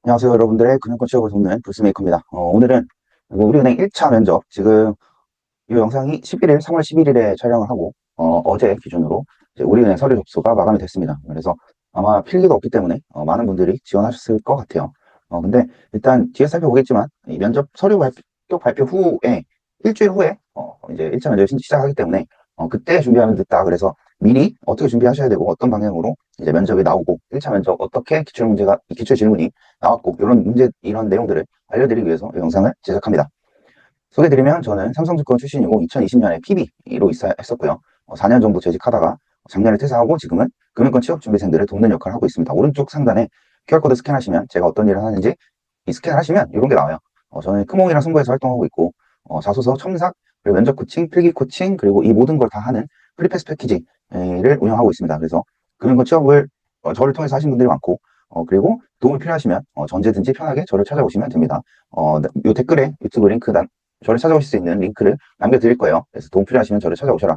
안녕하세요. 여러분들의 금융권 취업을 돕는 브루스메이커입니다. 오늘은 우리은행 1차 면접, 지금 이 영상이 11일, 3월 11일에 촬영을 하고, 어제 기준으로 이제 우리은행 서류 접수가 마감이 됐습니다. 그래서 아마 필기가 없기 때문에 많은 분들이 지원하셨을 것 같아요. 근데 일단 뒤에 살펴보겠지만, 이 면접 서류 발표 후에, 일주일 후에, 이제 1차 면접이 시작하기 때문에, 그때 준비하면 늦다. 그래서 미리 어떻게 준비하셔야 되고, 어떤 방향으로 이제 면접이 나오고, 1차 면접 어떻게 기출 질문이 나왔고, 이런 내용들을 알려드리기 위해서 이 영상을 제작합니다. 소개드리면 저는 삼성증권 출신이고 2020년에 PB로 입사했었고요. 4년 정도 재직하다가 작년에 퇴사하고 지금은 금융권 취업 준비생들을 돕는 역할을 하고 있습니다. 오른쪽 상단에 QR코드 스캔하시면 제가 어떤 일을 하는지 스캔을 하시면 이런 게 나와요. 저는 크몽이랑 승부에서 활동하고 있고 자소서, 첨삭, 그리고 면접 코칭, 필기 코칭, 그리고 이 모든 걸 다 하는 프리패스 패키지를 운영하고 있습니다. 그래서 금융권 취업을 저를 통해서 하신 분들이 많고 그리고 도움이 필요하시면 언제든지 편하게 저를 찾아오시면 됩니다. 이 댓글에 유튜브 링크 저를 찾아오실 수 있는 링크를 남겨드릴 거예요. 그래서 도움 필요하시면 저를 찾아오셔라.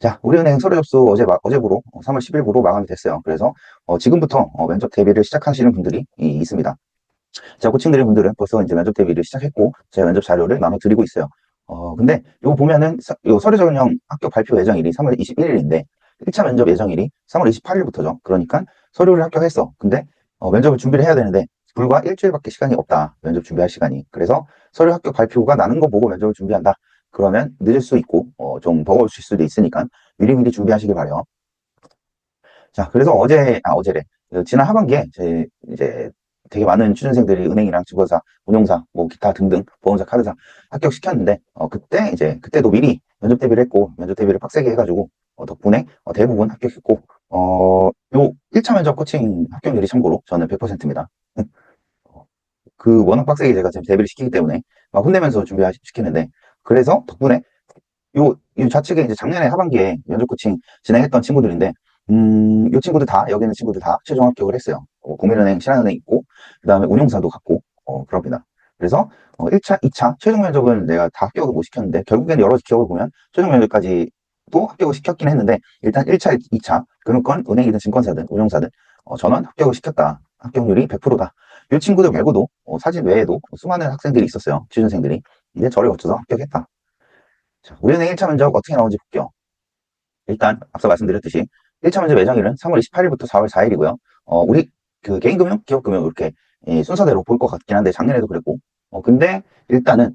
자, 우리은행 서류 접수 어제부로 3월 10일부로 마감이 됐어요. 그래서 지금부터 면접 대비를 시작하시는 분들이 있습니다. 제가 코칭드린 분들은 벌써 이제 면접 대비를 시작했고 제 면접 자료를 나눠드리고 있어요. 근데 이거 보면은 요 서류 전형 합격 발표 예정일이 3월 21일인데 1차 면접 예정일이 3월 28일부터죠. 그러니까 서류를 합격했어. 근데 면접을 준비를 해야 되는데 불과 일주일밖에 시간이 없다. 면접 준비할 시간이. 그래서 서류 합격 발표가 나는 거 보고 면접을 준비한다. 그러면 늦을 수 있고 좀 버거우실 수도 있으니까 미리미리 준비하시길 바래요. 자, 그래서 어제래. 지난 하반기에 이제 되게 많은 취준생들이 은행이랑 증권사, 운용사, 뭐 기타 등등 보험사, 카드사 합격시켰는데 그때도 미리 면접 대비를 했고 면접 대비를 빡세게 해가지고 덕분에 대부분 합격했고 요 1차 면접 코칭 합격률이 참고로 저는 100%입니다. 그 워낙 빡세게 제가 지금 대비를 시키기 때문에 막 혼내면서 준비시키는데 그래서 덕분에 요 좌측에 이제 작년에 하반기에 면접 코칭 진행했던 친구들인데, 요 친구들 다, 여기 있는 친구들 다 최종 합격을 했어요. 국민은행, 신한은행 있고, 그 다음에 운용사도 갔고, 그럽니다. 그래서, 1차, 2차, 최종 면접은 내가 다 합격을 못 시켰는데, 결국엔 여러 기업을 보면, 최종 면접까지도 합격을 시켰긴 했는데, 일단 1차, 2차, 금융권, 은행이든 증권사든, 운용사든, 전원 합격을 시켰다. 합격률이 100%다. 이 친구들 말고도, 사진 외에도 수많은 학생들이 있었어요. 취준생들이. 이제 저를 거쳐서 합격했다. 자, 우리은행 1차 면접 어떻게 나오는지 볼게요. 일단 앞서 말씀드렸듯이 1차 면접 예정일은 3월 28일부터 4월 4일이고요. 우리 그 개인금융, 기업금융 이렇게 순서대로 볼 것 같긴 한데 작년에도 그랬고 근데 일단은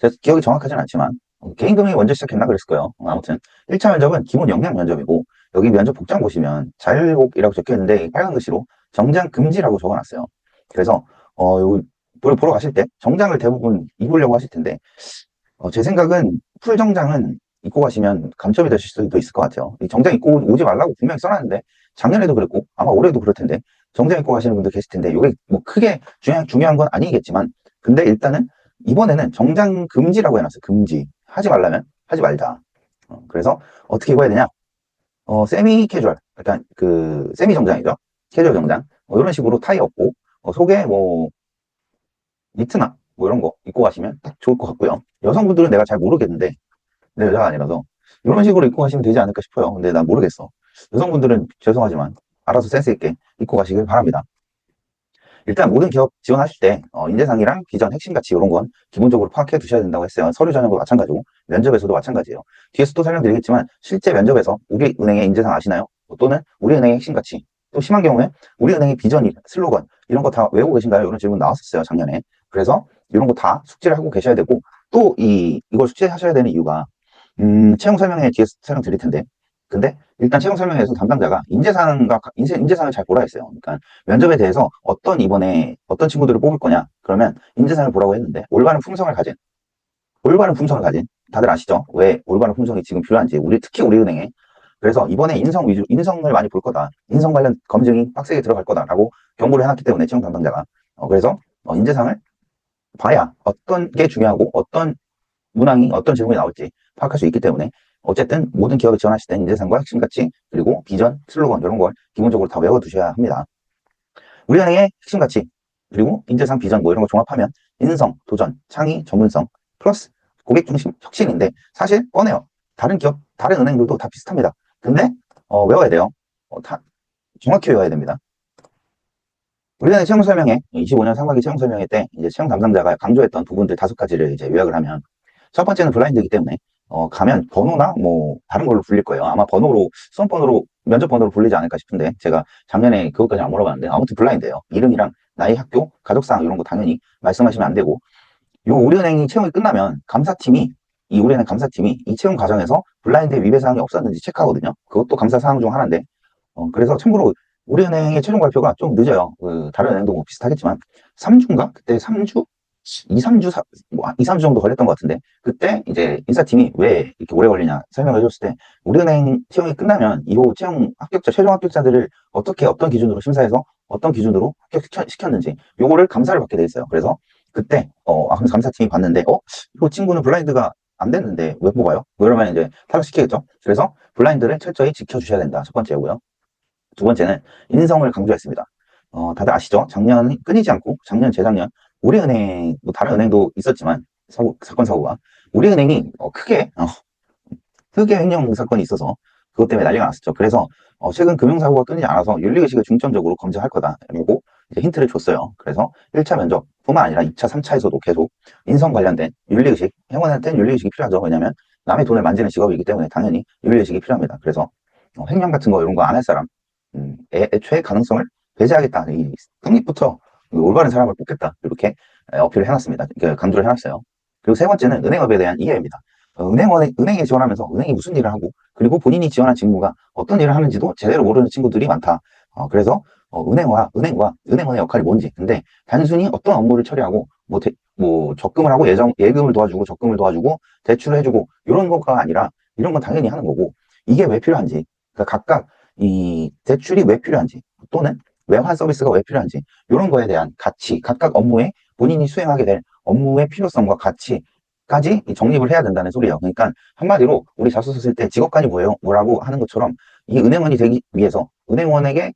제가 기억이 정확하진 않지만 개인금융이 먼저 시작했나 그랬을 거예요. 아무튼 1차 면접은 기본 역량 면접이고 여기 면접 복장 보시면 자율복이라고 적혀있는데 빨간 글씨로 정장 금지라고 적어놨어요. 그래서 요 보러 가실 때 정장을 대부분 입으려고 하실 텐데 제 생각은 풀 정장은 입고 가시면 감점이 되실 수도 있을 것 같아요. 이 정장 입고 오지 말라고 분명히 써놨는데 작년에도 그랬고 아마 올해도 그럴 텐데 정장 입고 가시는 분들 계실 텐데 이게 뭐 크게 중요한 건 아니겠지만 근데 일단은 이번에는 정장 금지라고 해놨어요. 금지. 하지 말라면 하지 말자. 그래서 어떻게 입어야 되냐? 세미 캐주얼. 약간 그 세미 정장이죠. 캐주얼 정장. 이런 식으로 타이 없고 속에 뭐 니트나 뭐 이런 거 입고 가시면 딱 좋을 것 같고요. 여성분들은 내가 잘 모르겠는데 내 여자가 아니라서 이런 식으로 입고 가시면 되지 않을까 싶어요. 근데 난 모르겠어. 여성분들은 죄송하지만 알아서 센스 있게 입고 가시길 바랍니다. 일단 모든 기업 지원하실 때 인재상이랑 비전, 핵심 가치 이런 건 기본적으로 파악해 두셔야 된다고 했어요. 서류 전형도 마찬가지고 면접에서도 마찬가지예요. 뒤에서 또 설명드리겠지만 실제 면접에서 우리은행의 인재상 아시나요? 또는 우리은행의 핵심 가치 또 심한 경우에 우리은행의 비전, 슬로건 이런 거 다 외우고 계신가요? 이런 질문 나왔었어요. 작년에. 그래서 이런 거 다 숙지를 하고 계셔야 되고 또 이걸 숙지하셔야 되는 이유가 채용 설명회 뒤에서 설명드릴 텐데 근데 일단 채용 설명회에서 담당자가 인재상을 잘 보라 했어요. 그러니까 면접에 대해서 이번에 어떤 친구들을 뽑을 거냐 그러면 인재상을 보라고 했는데 올바른 품성을 가진 다들 아시죠? 왜 올바른 품성이 지금 필요한지 특히 우리은행에 그래서 이번에 인성을 많이 볼 거다. 인성 관련 검증이 빡세게 들어갈 거다라고 경고를 해놨기 때문에 채용 담당자가 그래서 인재상을 봐야 어떤 게 중요하고 어떤 문항이 어떤 질문이 나올지 파악할 수 있기 때문에 어쨌든 모든 기업에 지원하실 때 인재상과 핵심 가치 그리고 비전, 슬로건 이런 걸 기본적으로 다 외워두셔야 합니다. 우리은행의 핵심 가치 그리고 인재상, 비전 뭐 이런 거 종합하면 인성, 도전, 창의, 전문성 플러스 고객 중심 혁신인데 사실 뻔해요. 다른 기업, 다른 은행들도 다 비슷합니다. 근데 외워야 돼요. 다 정확히 외워야 됩니다. 우리은행 채용 설명회, 25년 상반기 채용 설명회 때 이제 채용 담당자가 강조했던 부분들 5가지를 이제 요약을 하면, 첫 번째는 블라인드이기 때문에 가면 번호나 뭐 다른 걸로 불릴 거예요. 아마 번호로, 수험 번호로, 면접 번호로 불리지 않을까 싶은데, 제가 작년에 그것까지 안 물어봤는데 아무튼 블라인드예요. 이름이랑 나이, 학교, 가족사항 이런 거 당연히 말씀하시면 안 되고, 요 우리은행이 채용이 끝나면 감사팀이, 이 우리은행 감사팀이 이 채용 과정에서 블라인드 위배 사항이 없었는지 체크하거든요. 그것도 감사 사항 중 하나인데, 그래서 참고로 우리은행의 최종 발표가 좀 늦어요. 다른 은행도 뭐 비슷하겠지만 3주인가? 그때 3주? 2, 3주, 2, 3주 정도 걸렸던 것 같은데, 그때 이제 인사팀이 왜 이렇게 오래 걸리냐 설명을 해줬을 때, 우리은행 채용이 끝나면 이 채용 합격자, 최종 합격자들을 어떻게, 어떤 기준으로 심사해서 어떤 기준으로 합격시켰는지 요거를 감사를 받게 돼 있어요. 그래서 그때 그래서 감사팀이 봤는데, 이 친구는 블라인드가 안 됐는데 왜 뽑아요? 뭐 이러면 이제 탈락시키겠죠. 그래서 블라인드를 철저히 지켜주셔야 된다. 첫 번째고요. 두 번째는 인성을 강조했습니다. 다들 아시죠? 작년 끊이지 않고 작년, 재작년 우리은행, 뭐 다른 은행도 있었지만 사건 사고가 우리은행이 크게 횡령 사건이 있어서 그것 때문에 난리가 났었죠. 그래서 최근 금융사고가 끊이지 않아서 윤리의식을 중점적으로 검증할 거다라고 이제 힌트를 줬어요. 그래서 1차 면접뿐만 아니라 2차, 3차에서도 계속 인성 관련된 윤리의식, 행원한테는 윤리의식이 필요하죠. 왜냐하면 남의 돈을 만지는 직업이기 때문에 당연히 윤리의식이 필요합니다. 그래서 횡령 같은 거 이런 거 안 할 사람, 애초에 가능성을 배제하겠다. 이 끝부터 올바른 사람을 뽑겠다. 이렇게 어필을 해놨습니다. 강조를 해놨어요. 그리고 세 번째는 은행업에 대한 이해입니다. 은행에 지원하면서 은행이 무슨 일을 하고, 그리고 본인이 지원한 직무가 어떤 일을 하는지도 제대로 모르는 친구들이 많다. 그래서 은행원의 역할이 뭔지, 근데 단순히 어떤 업무를 처리하고 뭐 적금을 하고 예금을 도와주고 적금을 도와주고 대출을 해주고 이런 거가 아니라, 이런 건 당연히 하는 거고, 이게 왜 필요한지, 그러니까 각각 이 대출이 왜 필요한지, 또는 외환 서비스가 왜 필요한지, 이런 거에 대한 가치, 각각 업무에 본인이 수행하게 될 업무의 필요성과 가치까지 정립을 해야 된다는 소리예요. 그러니까 한마디로 우리 자소서 쓸 때 직업관이 뭐라고 하는 것처럼, 이 은행원이 되기 위해서 은행원이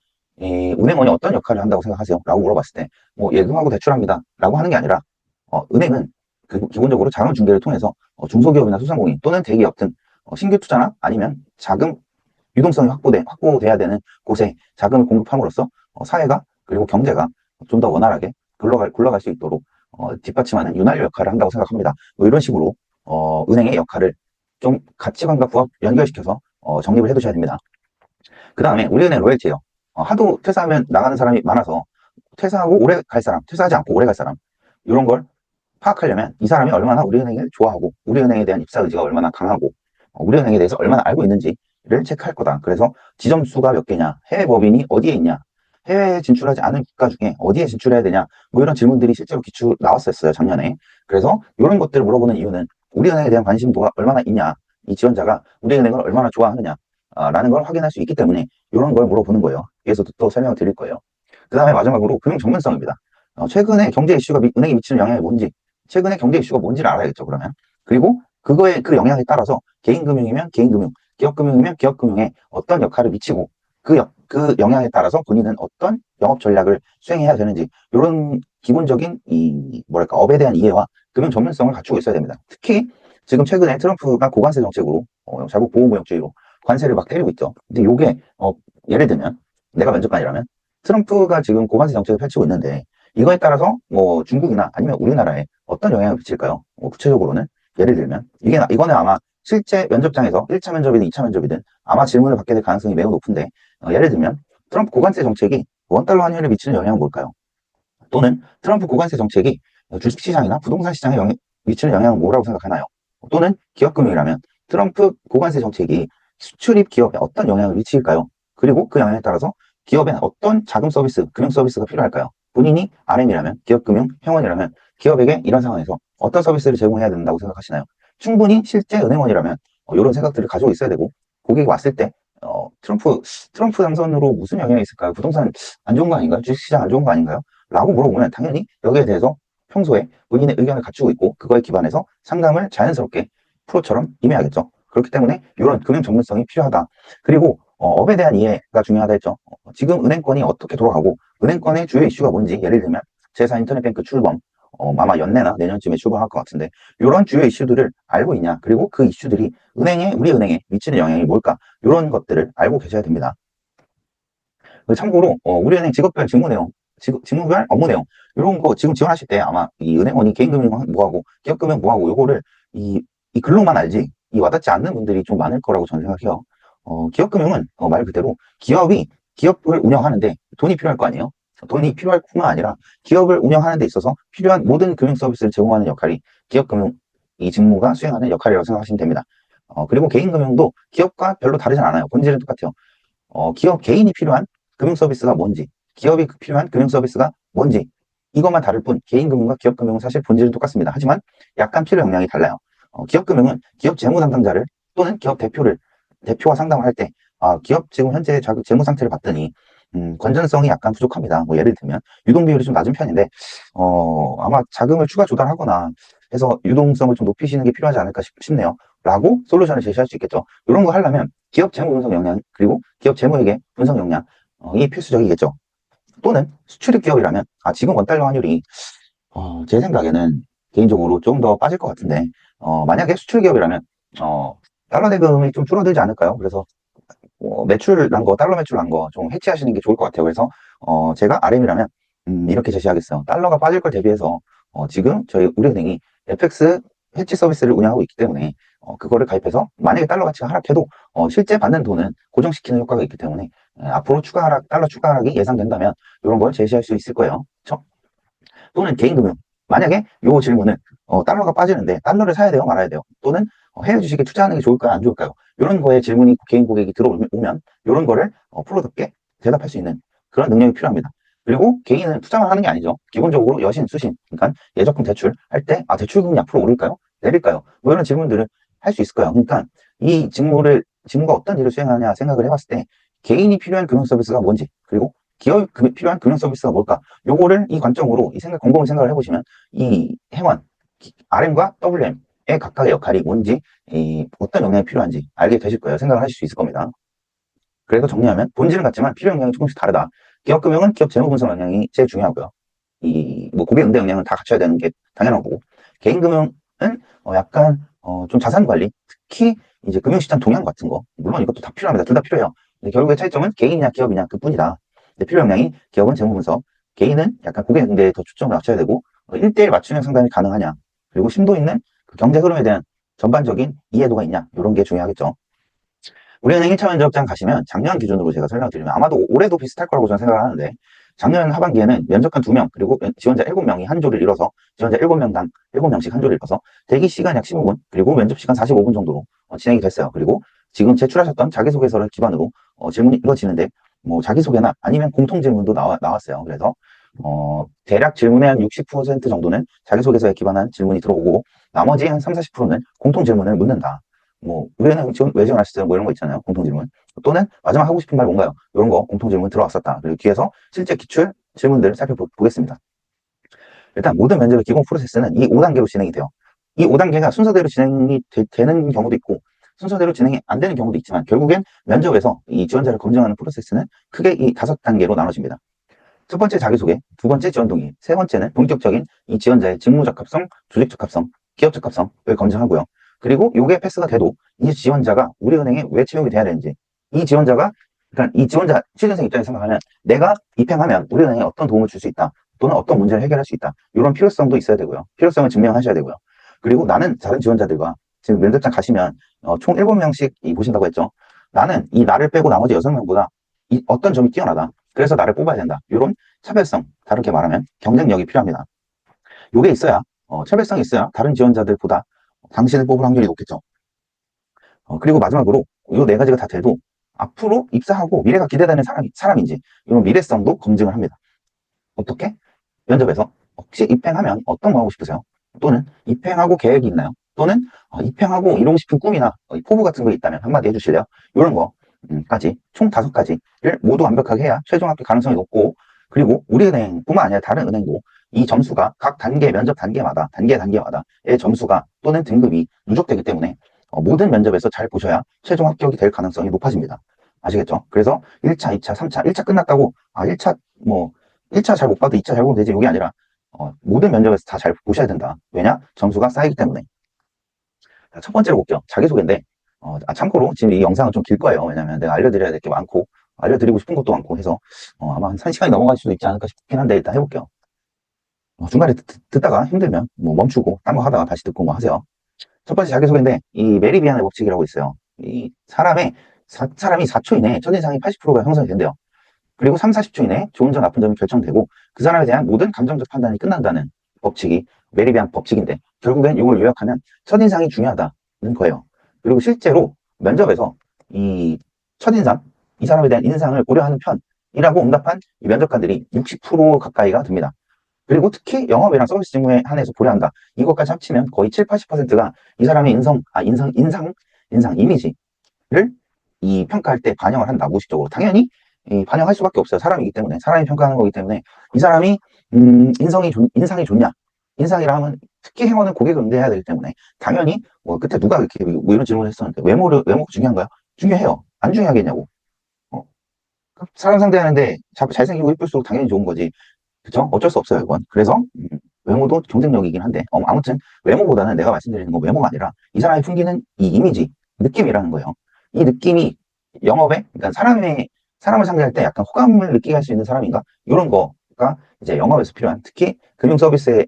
어떤 역할을 한다고 생각하세요? 라고 물어봤을 때, 뭐 예금하고 대출합니다 라고 하는 게 아니라, 은행은 기본적으로 자금 중개를 통해서 중소기업이나 소상공인 또는 대기업 등 신규 투자나 아니면 자금 유동성이 확보돼야 되는 곳에 자금을 공급함으로써 사회가, 그리고 경제가 좀 더 원활하게 굴러갈 수 있도록 뒷받침하는 윤활유 역할을 한다고 생각합니다. 뭐 이런 식으로 은행의 역할을 좀 가치관과 연결시켜서 정립을 해두셔야 됩니다. 그 다음에 우리은행 로열티예요. 하도 퇴사하면 나가는 사람이 많아서 퇴사하고 오래 갈 사람, 퇴사하지 않고 오래 갈 사람, 이런 걸 파악하려면 이 사람이 얼마나 우리은행을 좋아하고 우리은행에 대한 입사 의지가 얼마나 강하고 우리은행에 대해서 얼마나 알고 있는지를 체크할 거다. 그래서 지점수가 몇 개냐, 해외 법인이 어디에 있냐, 해외에 진출하지 않은 국가 중에 어디에 진출해야 되냐, 뭐 이런 질문들이 실제로 기출 나왔었어요, 작년에. 그래서 이런 것들을 물어보는 이유는 우리은행에 대한 관심도가 얼마나 있냐, 이 지원자가 우리은행을 얼마나 좋아하느냐 라는 걸 확인할 수 있기 때문에 이런 걸 물어보는 거예요. 위에서도 또 설명을 드릴 거예요. 그 다음에 마지막으로 금융 전문성입니다. 최근에 경제 이슈가 은행에 미치는 영향이 뭔지, 최근에 경제 이슈가 뭔지를 알아야겠죠, 그러면. 그리고 그 영향에 따라서 개인금융이면 개인금융, 기업금융이면 기업금융에 어떤 역할을 미치고, 그 영향에 따라서 본인은 어떤 영업 전략을 수행해야 되는지, 이런 기본적인 업에 대한 이해와 금융 전문성을 갖추고 있어야 됩니다. 특히 지금 최근에 트럼프가 고관세 정책으로 자국 보호무역주의로 관세를 막 때리고 있죠. 근데 요게 예를 들면 내가 면접관이라면 트럼프가 지금 고관세 정책을 펼치고 있는데, 이거에 따라서 뭐 중국이나 아니면 우리나라에 어떤 영향을 미칠까요? 구체적으로는 예를 들면 이거는 아마 실제 면접장에서 1차 면접이든 2차 면접이든 아마 질문을 받게 될 가능성이 매우 높은데, 예를 들면 트럼프 고관세 정책이 원달러 환율에 미치는 영향은 뭘까요? 또는 트럼프 고관세 정책이 주식시장이나 부동산 시장에 미치는 영향은 뭐라고 생각하나요? 또는 기업금융이라면 트럼프 고관세 정책이 수출입 기업에 어떤 영향을 미칠까요? 그리고 그 영향에 따라서 기업에는 어떤 자금 서비스, 금융 서비스가 필요할까요? 본인이 RM이라면, 기업금융 회원이라면 기업에게 이런 상황에서 어떤 서비스를 제공해야 된다고 생각하시나요? 충분히 실제 은행원이라면 이런 생각들을 가지고 있어야 되고, 고객이 왔을 때 트럼프 당선으로 무슨 영향이 있을까요? 부동산 안 좋은 거 아닌가요? 주식시장 안 좋은 거 아닌가요? 라고 물어보면 당연히 여기에 대해서 평소에 본인의 의견을 갖추고 있고, 그거에 기반해서 상담을 자연스럽게 프로처럼 임해야겠죠. 그렇기 때문에 이런 금융 전문성이 필요하다. 그리고 업에 대한 이해가 중요하다 했죠. 지금 은행권이 어떻게 돌아가고 은행권의 주요 이슈가 뭔지, 예를 들면 제4 인터넷뱅크 출범, 아마 연내나 내년쯤에 출범할 것 같은데, 이런 주요 이슈들을 알고 있냐, 그리고 그 이슈들이 우리 은행에 미치는 영향이 뭘까, 이런 것들을 알고 계셔야 됩니다. 참고로 우리은행 직업별 직무 내용 직무별 업무 내용 이런 거 지금 지원하실 때 아마 이 은행원이 개인금융 뭐하고 기업금융 뭐하고 요거를 이 글록만 알지 이 와닿지 않는 분들이 좀 많을 거라고 저는 생각해요. 기업금융은 말 그대로 기업이 기업을 운영하는데 돈이 필요할 거 아니에요. 돈이 필요할 뿐만 아니라 기업을 운영하는 데 있어서 필요한 모든 금융 서비스를 제공하는 역할이 기업금융 이 직무가 수행하는 역할이라고 생각하시면 됩니다. 그리고 개인금융도 기업과 별로 다르진 않아요. 본질은 똑같아요. 기업 개인이 필요한 금융 서비스가 뭔지, 기업이 필요한 금융 서비스가 뭔지, 이것만 다를 뿐, 개인 금융과 기업 금융은 사실 본질은 똑같습니다. 하지만 약간 필요 역량이 달라요. 기업 금융은 기업 재무 담당자를 또는 기업 대표와 상담을 할 때, 기업 지금 현재 재무 상태를 봤더니, 건전성이 약간 부족합니다. 뭐 예를 들면, 유동 비율이 좀 낮은 편인데, 아마 자금을 추가 조달하거나 해서 유동성을 좀 높이시는 게 필요하지 않을까 싶네요. 라고 솔루션을 제시할 수 있겠죠. 이런 거 하려면 기업 재무 분석 역량, 그리고 기업 재무회계 분석 역량이 필수적이겠죠. 또는 수출입 기업이라면, 지금 원달러 환율이, 제 생각에는 개인적으로 좀 더 빠질 것 같은데, 만약에 수출 기업이라면, 달러 대금이 좀 줄어들지 않을까요? 그래서, 매출난 거, 달러 매출난 거 좀 해치하시는 게 좋을 것 같아요. 그래서, 제가 RM이라면, 이렇게 제시하겠어요. 달러가 빠질 걸 대비해서, 지금 저희 우리은행이 FX 해치 서비스를 운영하고 있기 때문에, 그거를 가입해서 만약에 달러 가치가 하락해도 실제 받는 돈은 고정시키는 효과가 있기 때문에 앞으로 달러 추가 하락이 예상된다면 이런 걸 제시할 수 있을 거예요. 그렇죠? 또는 개인금융. 만약에 이 질문을 달러가 빠지는데 달러를 사야 돼요, 말아야 돼요? 또는 해외 주식에 투자하는 게 좋을까요, 안 좋을까요? 이런 거에 질문이 개인 고객이 들어오면 이런 거를 프로답게 대답할 수 있는 그런 능력이 필요합니다. 그리고 개인은 투자만 하는 게 아니죠. 기본적으로 여신, 수신, 그러니까 예적금 대출 할 때 대출금리 앞으로 오를까요? 내릴까요? 뭐 이런 질문들을 할 수 있을 거예요. 그러니까 이 직무가 어떤 일을 수행하냐 생각을 해봤을 때 개인이 필요한 금융 서비스가 뭔지 그리고 기업이 필요한 금융 서비스가 뭘까? 요거를 이 관점으로 곰곰이 생각을 해보시면 이 행원, RM과 WM의 각각의 역할이 뭔지 어떤 영향이 필요한지 알게 되실 거예요. 생각을 하실 수 있을 겁니다. 그래서 정리하면 본질은 같지만 필요 영향이 조금씩 다르다. 기업금융은 기업 재무 분석 역량이 제일 중요하고요. 뭐 고객 응대 역량은 다 갖춰야 되는 게 당연한 거고 개인금융은 약간 좀 자산 관리, 특히 이제 금융시장 동향 같은 거 물론 이것도 다 필요합니다. 둘 다 필요해요. 근데 결국의 차이점은 개인이냐 기업이냐 그뿐이다. 필요 역량이 기업은 재무 분석, 개인은 약간 고객 응대에 더 초점을 맞춰야 되고 1대1 맞춤형 상담이 가능하냐 그리고 심도 있는 그 경제 흐름에 대한 전반적인 이해도가 있냐 이런 게 중요하겠죠. 우리은행 1차 면접장 가시면 작년 기준으로 제가 설명드리면 아마도 올해도 비슷할 거라고 저는 생각을 하는데 작년 하반기에는 면접관 2명 그리고 지원자 7명이 한 조를 이뤄서 지원자 7명당 7명씩 한 조를 이뤄서 대기 시간 약 15분 그리고 면접 시간 45분 정도로 진행이 됐어요. 그리고 지금 제출하셨던 자기소개서를 기반으로 질문이 이루어지는데 뭐 자기소개나 아니면 공통질문도 나왔어요. 그래서 대략 질문의 한 60% 정도는 자기소개서에 기반한 질문이 들어오고 나머지 한 3, 40%는 공통질문을 묻는다. 뭐 우리는 왜 지원하셨어요? 뭐 이런 거 있잖아요. 공통질문. 또는 마지막 하고 싶은 말 뭔가요? 이런 거 공통질문 들어왔었다. 그리고 뒤에서 실제 기출 질문들을 살펴보겠습니다. 일단 모든 면접의 기본 프로세스는 이 5단계로 진행이 돼요. 이 5단계가 순서대로 진행이 되는 경우도 있고 순서대로 진행이 안 되는 경우도 있지만 결국엔 면접에서 이 지원자를 검증하는 프로세스는 크게 이 5단계로 나눠집니다. 첫 번째 자기소개, 두 번째 지원 동의, 세 번째는 본격적인 이 지원자의 직무 적합성, 조직 적합성, 기업 적합성을 검증하고요. 그리고 요게 패스가 돼도 이 지원자가 우리은행에 왜 채용이 돼야 되는지 그러니까 이 지원자 취준생 입장에서 생각하면 내가 입행하면 우리은행에 어떤 도움을 줄 수 있다 또는 어떤 문제를 해결할 수 있다 이런 필요성도 있어야 되고요. 필요성을 증명하셔야 되고요. 그리고 나는 다른 지원자들과 지금 면접장 가시면 총 7명씩 보신다고 했죠. 나는 이 나를 빼고 나머지 6명보다 어떤 점이 뛰어나다. 그래서 나를 뽑아야 된다. 이런 차별성, 다르게 말하면 경쟁력이 필요합니다. 요게 있어야 차별성이 있어야 다른 지원자들보다 당신을 뽑을 확률이 높겠죠. 그리고 마지막으로 이 네 가지가 다 돼도 앞으로 입사하고 미래가 기대되는 사람인지 이런 미래성도 검증을 합니다. 어떻게? 면접에서 혹시 입행하면 어떤 거 하고 싶으세요? 또는 입행하고 계획이 있나요? 또는 입행하고 이루고 싶은 꿈이나 포부 같은 거 있다면 한마디 해주실래요? 이런 거까지 총 5가지를 모두 완벽하게 해야 최종 합격 가능성이 높고 그리고 우리은행뿐만 아니라 다른 은행도 이 점수가 각 면접 단계마다의 점수가 또는 등급이 누적되기 때문에 모든 면접에서 잘 보셔야 최종 합격이 될 가능성이 높아집니다. 아시겠죠? 그래서 1차, 2차, 3차, 1차 끝났다고 1차 잘 못 봐도 2차 잘 보면 되지 이게 아니라 모든 면접에서 다 잘 보셔야 된다. 왜냐? 점수가 쌓이기 때문에. 첫 번째로 볼게요. 자기소개인데 참고로 지금 이 영상은 좀 길 거예요. 왜냐면 내가 알려드려야 될 게 많고 알려드리고 싶은 것도 많고 해서 아마 한 1시간이 넘어갈 수도 있지 않을까 싶긴 한데 일단 해볼게요. 중간에 듣다가 힘들면 뭐 멈추고 딴 거 하다가 다시 듣고 뭐 하세요. 첫 번째 자기소개인데 이 메리비안의 법칙이라고 있어요. 이 사람이 4초 이내에 첫인상이 80%가 형성이 된대요. 그리고 3, 40초 이내에 좋은 점 나쁜 점이 결정되고 그 사람에 대한 모든 감정적 판단이 끝난다는 법칙이 메리비안 법칙인데 결국엔 이걸 요약하면 첫인상이 중요하다는 거예요. 그리고 실제로 면접에서 이 첫인상, 이 사람에 대한 인상을 고려하는 편이라고 응답한 이 면접관들이 60% 가까이가 됩니다. 그리고 특히 영업이랑 서비스 직무에 한해서 고려한다. 이것까지 합치면 거의 7, 80%가 이 사람의 인상, 이미지를 이 평가할 때 반영을 한다. 무의식적으로. 당연히 반영할 수밖에 없어요. 사람이기 때문에. 사람이 평가하는 거기 때문에 이 사람이 인상이 좋냐. 인상이라 하면 특히 행원은 고객을 응대해야 되기 때문에 당연히 뭐 그때 누가 이렇게 뭐 이런 질문을 했었는데 외모가 중요한가요? 중요해요. 안 중요하겠냐고. 어. 사람 상대하는데 잘생기고 이쁠수록 당연히 좋은 거지. 그쵸? 어쩔 수 없어요, 이건. 그래서, 외모도 경쟁력이긴 한데, 아무튼, 외모보다는 내가 말씀드리는 건 외모가 아니라, 이 사람이 풍기는 이 이미지, 느낌이라는 거예요. 이 느낌이 그러니까 사람을 상대할 때 약간 호감을 느끼게 할 수 있는 사람인가? 이런 거가 이제 영업에서 필요한, 특히 금융 서비스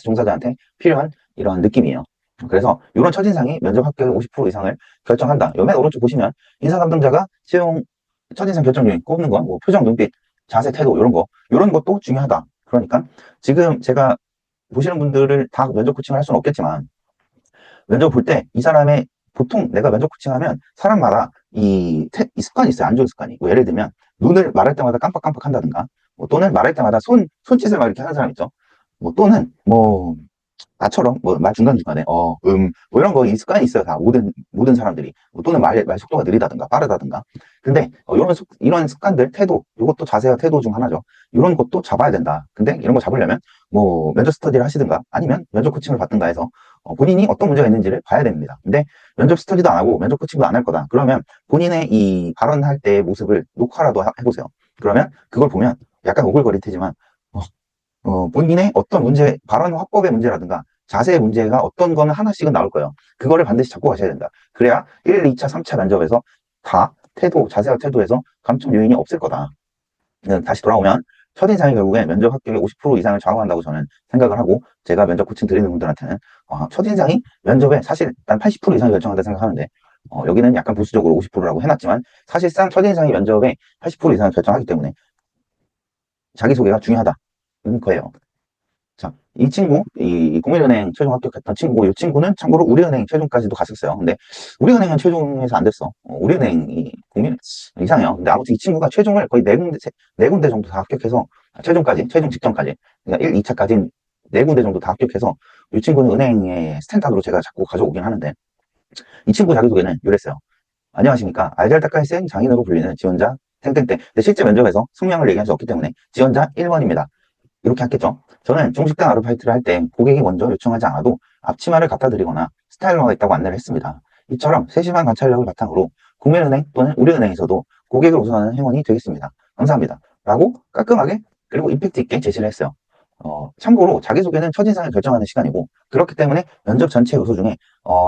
종사자한테 필요한 이런 느낌이에요. 그래서 이런 첫인상이 면접 합격의 50% 이상을 결정한다. 요 맨 오른쪽 보시면 인사 담당자가 첫인상 결정 요인 꼽는 건 뭐 표정, 눈빛, 자세, 태도 이런 것도 중요하다. 그러니까 지금 제가 보시는 분들을 다 면접 코칭을 할 수는 없겠지만 면접 볼 때 이 사람의 보통 내가 면접 코칭하면 사람마다 이 습관이 있어요. 안 좋은 습관이. 뭐 예를 들면 눈을 말할 때마다 깜빡깜빡 한다든가 뭐 또는 말할 때마다 손짓을 막 이렇게 하는 사람 있죠. 뭐 또는 뭐 나처럼 뭐 말 중간중간에 뭐 이런 거 이 습관이 있어요. 다 모든 사람들이 뭐 또는 말 속도가 느리다든가 빠르다든가. 근데 이런 습관들 태도 이것도 자세와 태도 중 하나죠. 이런 것도 잡아야 된다. 근데 이런 거 잡으려면 뭐 면접 스터디를 하시든가 아니면 면접 코칭을 받든가 해서 본인이 어떤 문제가 있는지를 봐야 됩니다. 근데 면접 스터디도 안 하고 면접 코칭도 안 할 거다. 그러면 본인의 이 발언할 때의 모습을 녹화라도 해보세요. 그러면 그걸 보면 약간 오글거릴 테지만 본인의 어떤 발언 화법의 문제라든가 자세의 문제가 어떤 거는 하나씩은 나올 거예요. 그거를 반드시 잡고 가셔야 된다. 그래야 1, 2차, 3차 면접에서 다 자세와 태도에서 감점 요인이 없을 거다. 다시 돌아오면 첫인상이 결국에 면접 합격의 50% 이상을 좌우한다고 저는 생각을 하고 제가 면접 코칭 드리는 분들한테는 첫인상이 면접에 사실 난 80% 이상을 결정한다 생각하는데 여기는 약간 보수적으로 50%라고 해놨지만 사실상 첫인상이 면접에 80% 이상을 결정하기 때문에 자기소개가 중요하다는 거예요. 자, 이 친구, 이 국민은행 최종 합격했던 친구, 이 친구는 참고로 우리은행 최종까지도 갔었어요. 근데 우리은행은 최종에서 안 됐어. 우리은행이 이상해요. 근데 아무튼 이 친구가 최종을 거의 네 군데 정도 다 합격해서 최종 직전까지, 그러니까 1, 2차까지 네 군데 정도 다 합격해서 이 친구는 은행의 스탠다드로 제가 자꾸 가져오긴 하는데 이 친구 자기소개는 이랬어요. 안녕하십니까. 알잘딱깔센 장인으로 불리는 지원자 땡땡땡. 근데 실제 면접에서 성명을 얘기할 수 없기 때문에 지원자 1번입니다. 이렇게 했겠죠. 저는 중식당 아르바이트를 할 때 고객이 먼저 요청하지 않아도 앞치마를 갖다 드리거나 스타일러가 있다고 안내를 했습니다. 이처럼 세심한 관찰력을 바탕으로 국민은행 또는 우리은행에서도 고객을 우선하는 행원이 되겠습니다. 감사합니다. 라고 깔끔하게 그리고 임팩트 있게 제시를 했어요. 참고로 자기소개는 첫인상을 결정하는 시간이고 그렇기 때문에 면접 전체 요소 중에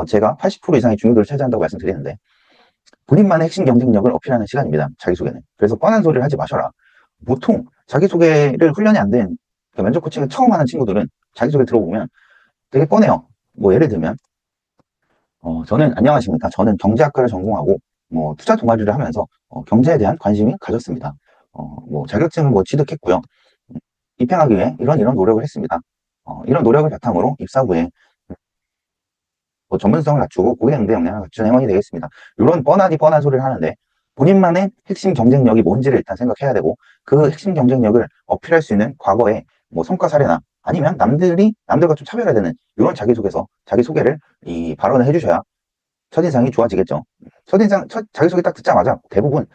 제가 80% 이상의 중요도를 차지한다고 말씀드리는데 본인만의 핵심 경쟁력을 어필하는 시간입니다. 자기소개는. 그래서 뻔한 소리를 하지 마셔라. 보통 자기소개를 훈련이 안 된 면접 코칭을 처음 하는 친구들은 자기소개 들어보면 되게 뻔해요. 뭐 예를 들면 저는 안녕하십니까. 저는 경제학과를 전공하고 뭐 투자 동아리를 하면서 경제에 대한 관심이 가졌습니다. 뭐 자격증을 뭐 취득했고요. 입행하기 위해 이런 노력을 했습니다. 이런 노력을 바탕으로 입사 후에 뭐 전문성을 갖추고 고객 응대 역량을 갖춘 행원이 되겠습니다. 이런 뻔한 소리를 하는데 본인만의 핵심 경쟁력이 뭔지를 일단 생각해야 되고 그 핵심 경쟁력을 어필할 수 있는 과거의 뭐 성과 사례나 아니면 남들과 좀 차별화되는 이런 자기소개를 이 발언을 해주셔야 첫인상이 좋아지겠죠. 자기소개 딱 듣자마자 대부분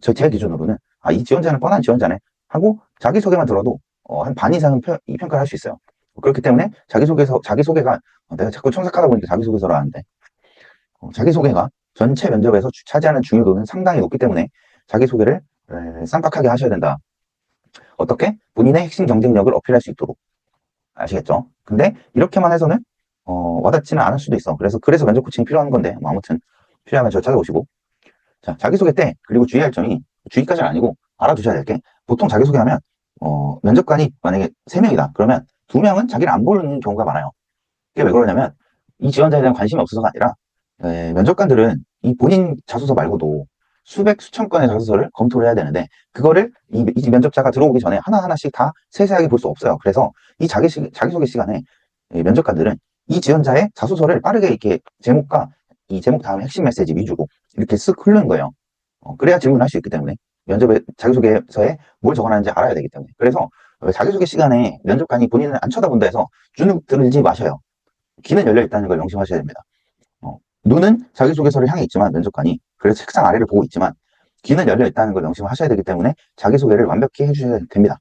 제 기준으로는 이 지원자는 뻔한 지원자네 하고 자기소개만 들어도 한 반 이상은 이 평가를 할 수 있어요. 그렇기 때문에 자기소개가 내가 자꾸 첨삭하다 보니까 자기소개서를 하는데 자기소개가 전체 면접에서 차지하는 중요도는 상당히 높기 때문에 자기소개를 쌈박하게 하셔야 된다. 어떻게? 본인의 핵심 경쟁력을 어필할 수 있도록. 아시겠죠? 근데 이렇게만 해서는 와닿지는 않을 수도 있어. 그래서 면접 코칭이 필요한 건데 뭐 아무튼 필요하면 저 찾아오시고 자, 자기소개 때 그리고 주의할 점이, 주의까지는 아니고 알아두셔야 될 게, 보통 자기소개하면 면접관이 만약에 3명이다 그러면 2명은 자기를 안 보는 경우가 많아요. 그게 왜 그러냐면 이 지원자에 대한 관심이 없어서가 아니라 면접관들은 이 본인 자소서 말고도 수백 수천 건의 자소서를 검토를 해야 되는데 그거를 이 면접자가 들어오기 전에 하나하나씩 다 세세하게 볼 수 없어요. 그래서 이 자기소개 시간에 면접관들은 이 지원자의 자소서를 빠르게 이렇게 제목과 이 제목 다음에 핵심 메시지 위주로 이렇게 쓱 흐르는 거예요. 그래야 질문을 할 수 있기 때문에, 면접에 자기소개서에 뭘 적어놨는지 알아야 되기 때문에. 그래서 자기소개 시간에 면접관이 본인을 안 쳐다본다 해서 주눅 들지 마셔요. 귀는 열려 있다는 걸 명심하셔야 됩니다. 눈은 자기소개서를 향해 있지만 면접관이, 그래서 책상 아래를 보고 있지만 귀는 열려 있다는 걸 명심하셔야 되기 때문에 자기소개를 완벽히 해주셔야 됩니다.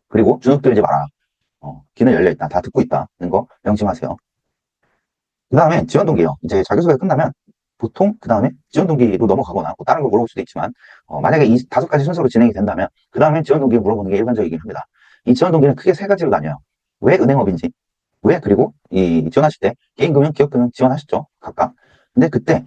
그리고 주눅 들지 마라. 귀는 열려 있다, 다 듣고 있다는 거 명심하세요. 그 다음에 지원 동기요. 이제 자기소개가 끝나면 보통 그 다음에 지원 동기로 넘어가거나 뭐 다른 걸 물어볼 수도 있지만, 만약에 이 5가지 순서로 진행이 된다면 그 다음에 지원 동기를 물어보는 게 일반적이긴 합니다. 이 지원 동기는 크게 3가지로 나뉘어요. 왜 은행업인지, 왜, 그리고 이 지원하실 때 개인금융, 기업금융 지원하셨죠, 각각. 근데 그때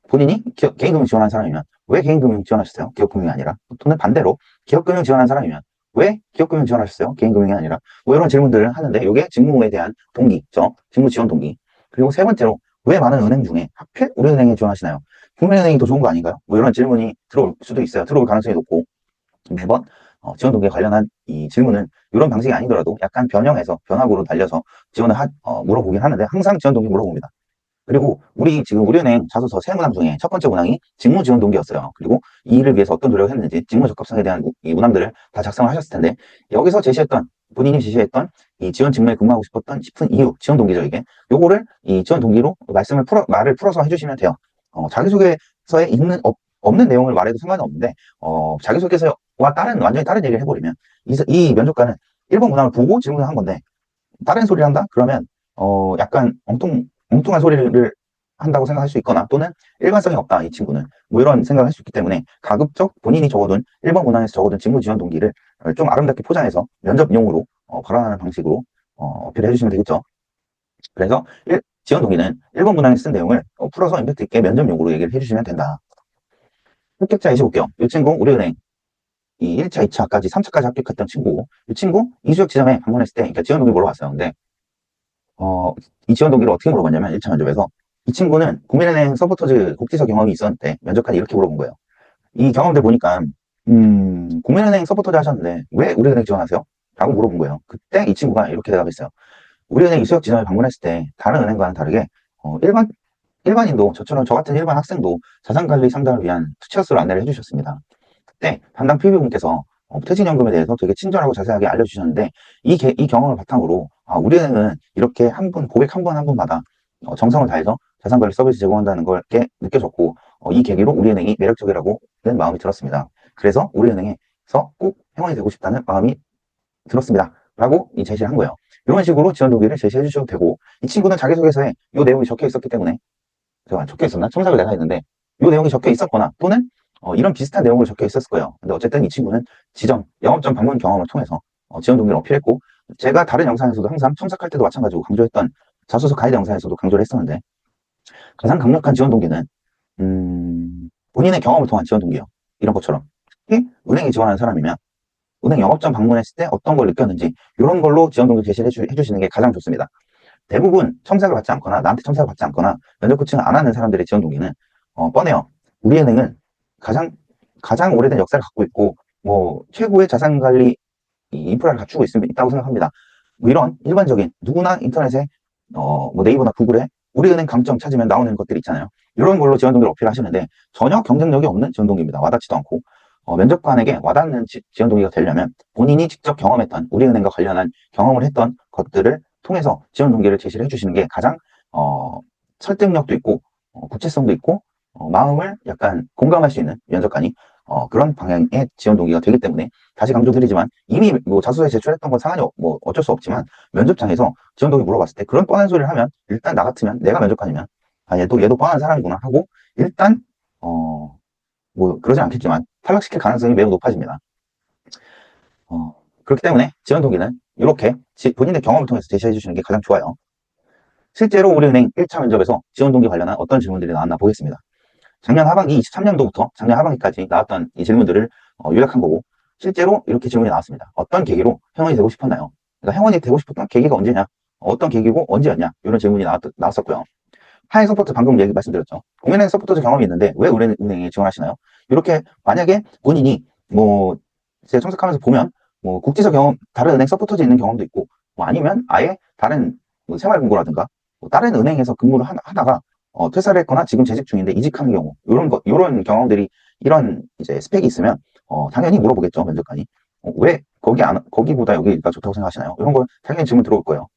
본인이 개인금융 지원한 사람이면 왜 개인금융 지원하셨어요? 기업금융이 아니라. 또는 반대로 기업금융 지원한 사람이면 왜 기업금융 지원하셨어요? 개인금융이 아니라. 뭐 이런 질문들을 하는데 이게 직무에 대한 동기죠. 직무 지원 동기. 그리고 3번째로 왜 많은 은행 중에 하필 우리은행에 지원하시나요? 국민은행이 더 좋은 거 아닌가요? 뭐 이런 질문이 들어올 수도 있어요. 들어올 가능성이 높고, 매번 지원 동기에 관련한 이 질문은 이런 방식이 아니더라도 약간 변형해서 변화구로 달려서 지원을 물어보긴 하는데 항상 지원 동기 물어봅니다. 그리고 지금 우리은행 자소서 3문항 중에 첫 번째 문항이 직무 지원 동기였어요. 그리고 이 일을 위해서 어떤 노력을 했는지 직무 적합성에 대한 이 문항들을 다 작성을 하셨을 텐데, 여기서 본인이 제시했던 이 지원 직무에 근무하고 싶은 이유, 지원 동기죠, 이게. 요거를 이 지원 동기로 말을 풀어서 해주시면 돼요. 자기소개서에 없는 내용을 말해도 상관은 없는데, 자기소개서와 완전히 다른 얘기를 해버리면, 이 면접관은 1번 문항을 보고 질문을 한 건데, 다른 소리를 한다? 그러면, 약간 엉뚱한 소리를 한다고 생각할 수 있거나, 또는 일관성이 없다, 이 친구는. 뭐 이런 생각을 할 수 있기 때문에, 가급적 본인이 적어둔 1번 문항에서 적어둔 직무 지원 동기를 좀 아름답게 포장해서 면접용으로 발언하는 방식으로 어필해 주시면 되겠죠. 그래서 지원 동기는 1번 문항에 쓴 내용을 풀어서 임팩트 있게 면접용으로 얘기를 해주시면 된다. 합격자 25경. 이 친구 우리은행 이 1차, 2차까지, 3차까지 합격했던 친구. 이 친구 이수역 지점에 방문했을 때, 그러니까 지원 동기 물어봤어요. 근데 이 지원 동기를 어떻게 물어봤냐면 1차 면접에서 이 친구는 국민은행 서포터즈 복지서 경험이 있었는데 면접관이 이렇게 물어본 거예요. 이 경험들 보니까 국민은행 서포터즈 하셨는데 왜 우리은행 지원하세요? 라고 물어본 거예요. 그때 이 친구가 이렇게 대답했어요. 우리은행 이수역 지점에 방문했을 때 다른 은행과는 다르게 일반인도, 저 같은 일반 학생도 자산관리 상담을 위한 투치하우스로 안내를 해주셨습니다. 그때 담당 PB분께서 퇴직연금에 대해서 되게 친절하고 자세하게 알려주셨는데, 이 경험을 바탕으로 우리은행은 이렇게 고객 한 분마다 정성을 다해서 자산관리 서비스 제공한다는 걸 느껴졌고, 이 계기로 우리은행이 매력적이라고는 마음이 들었습니다. 그래서 우리은행에서 꼭 회원이 되고 싶다는 마음이 들었습니다. 라고 제시를 한 거예요. 이런 식으로 지원 동기를 제시해 주셔도 되고, 이 친구는 자기소개서에 이 내용이 적혀 있었기 때문에, 제가 적혀 있었나? 첨삭을 내가 했는데, 이 내용이 적혀 있었거나, 또는 이런 비슷한 내용으로 적혀 있었을 거예요. 근데 어쨌든 이 친구는 영업점 방문 경험을 통해서 지원 동기를 어필했고, 제가 다른 영상에서도 항상 첨삭할 때도 마찬가지고 강조했던 자소서 가이드 영상에서도 강조를 했었는데, 가장 강력한 지원 동기는 본인의 경험을 통한 지원 동기예요. 이런 것처럼. 특히 은행에 지원하는 사람이면 은행 영업점 방문했을 때 어떤 걸 느꼈는지, 이런 걸로 지원 동기 제시를 해주시는 게 가장 좋습니다. 대부분 첨삭을 받지 않거나 나한테 첨삭을 받지 않거나 면접 코칭을 안 하는 사람들의 지원 동기는 뻔해요. 우리은행은 가장 오래된 역사를 갖고 있고 뭐 최고의 자산관리 인프라를 갖추고 있다고 생각합니다. 뭐 이런 일반적인, 누구나 인터넷에 뭐 네이버나 구글에 우리은행 강점 찾으면 나오는 것들 있잖아요. 이런 걸로 지원 동기를 어필하시는데 전혀 경쟁력이 없는 지원 동기입니다. 와닿지도 않고. 면접관에게 와닿는 지원 동기가 되려면 본인이 직접 경험했던, 우리은행과 관련한 경험을 했던 것들을 통해서 지원 동기를 제시를 해주시는 게 가장 설득력도 있고 구체성도 있고 마음을 약간 공감할 수 있는 면접관이 그런 방향의 지원 동기가 되기 때문에, 다시 강조드리지만 이미 뭐 자소서에 제출했던 건 상관이 뭐 어쩔 수 없지만, 면접장에서 지원 동기 물어봤을 때 그런 뻔한 소리를 하면 일단 나 같으면, 내가 면접관이면 얘도 뻔한 사람이구나 하고 일단 뭐 그러지 않겠지만 탈락시킬 가능성이 매우 높아집니다. 그렇기 때문에 지원 동기는 이렇게 본인의 경험을 통해서 제시해 주시는 게 가장 좋아요. 실제로 우리은행 1차 면접에서 지원 동기 관련한 어떤 질문들이 나왔나 보겠습니다. 작년 하반기 23년도부터 작년 하반기까지 나왔던 이 질문들을 요약한 거고, 실제로 이렇게 질문이 나왔습니다. 어떤 계기로 회원이 되고 싶었나요? 그러니까 회원이 되고 싶었던 계기가 언제냐? 어떤 계기고 언제였냐? 이런 질문이 나왔었고요. 하이 서포트 방금 얘기 말씀드렸죠. 은행 서포터 경험이 있는데 왜 은행에 지원하시나요? 이렇게 만약에 본인이 뭐 제가 참석하면서 보면 뭐 국지서 경험, 다른 은행 서포터즈 있는 경험도 있고, 뭐 아니면 아예 다른 뭐 생활공고라든가 뭐 다른 은행에서 근무를 하다가 퇴사를 했거나 지금 재직 중인데 이직하는 경우, 이런 경험들이, 이런 이제 스펙이 있으면 당연히 물어보겠죠, 면접관이. 왜 거기보다 여기가 좋다고 생각하시나요? 이런 걸 당연히 질문 들어올 거예요.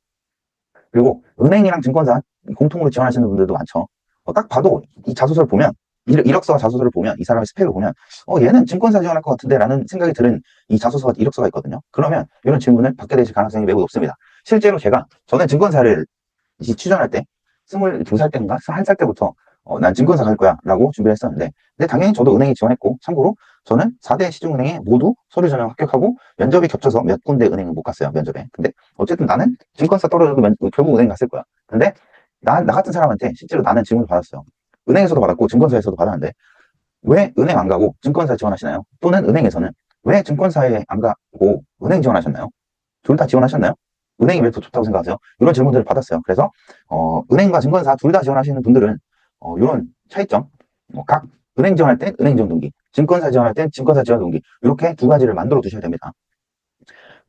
그리고 은행이랑 증권사 공통으로 지원하시는 분들도 많죠. 딱 봐도 이 자소서를 보면, 이력서와 자소서를 보면, 이 사람의 스펙을 보면 얘는 증권사 지원할 것 같은데 라는 생각이 드는 이 자소서와 이력서가 있거든요. 그러면 이런 질문을 받게 되실 가능성이 매우 높습니다. 실제로 저는 증권사를 취준할 때 22살 때인가 1살 때부터 난 증권사 갈 거야 라고 준비를 했었는데, 근데 당연히 저도 은행에 지원했고, 참고로 저는 4대 시중은행에 모두 서류 전형 합격하고 면접이 겹쳐서 몇 군데 은행은 못 갔어요, 면접에. 근데 어쨌든 나는 증권사 떨어져도 결국 은행 갔을 거야. 근데 나 같은 사람한테 실제로 나는 질문을 받았어요. 은행에서도 받았고 증권사에서도 받았는데, 왜 은행 안 가고 증권사 지원하시나요? 또는 은행에서는 왜 증권사에 안 가고 은행 지원하셨나요? 둘 다 지원하셨나요? 은행이 왜 더 좋다고 생각하세요? 이런 질문들을 받았어요. 그래서 은행과 증권사 둘 다 지원하시는 분들은 이런 차이점, 각 은행 지원할 땐 은행 지원 동기, 증권사 지원할 땐 증권사 지원 동기, 이렇게 두 가지를 만들어 두셔야 됩니다.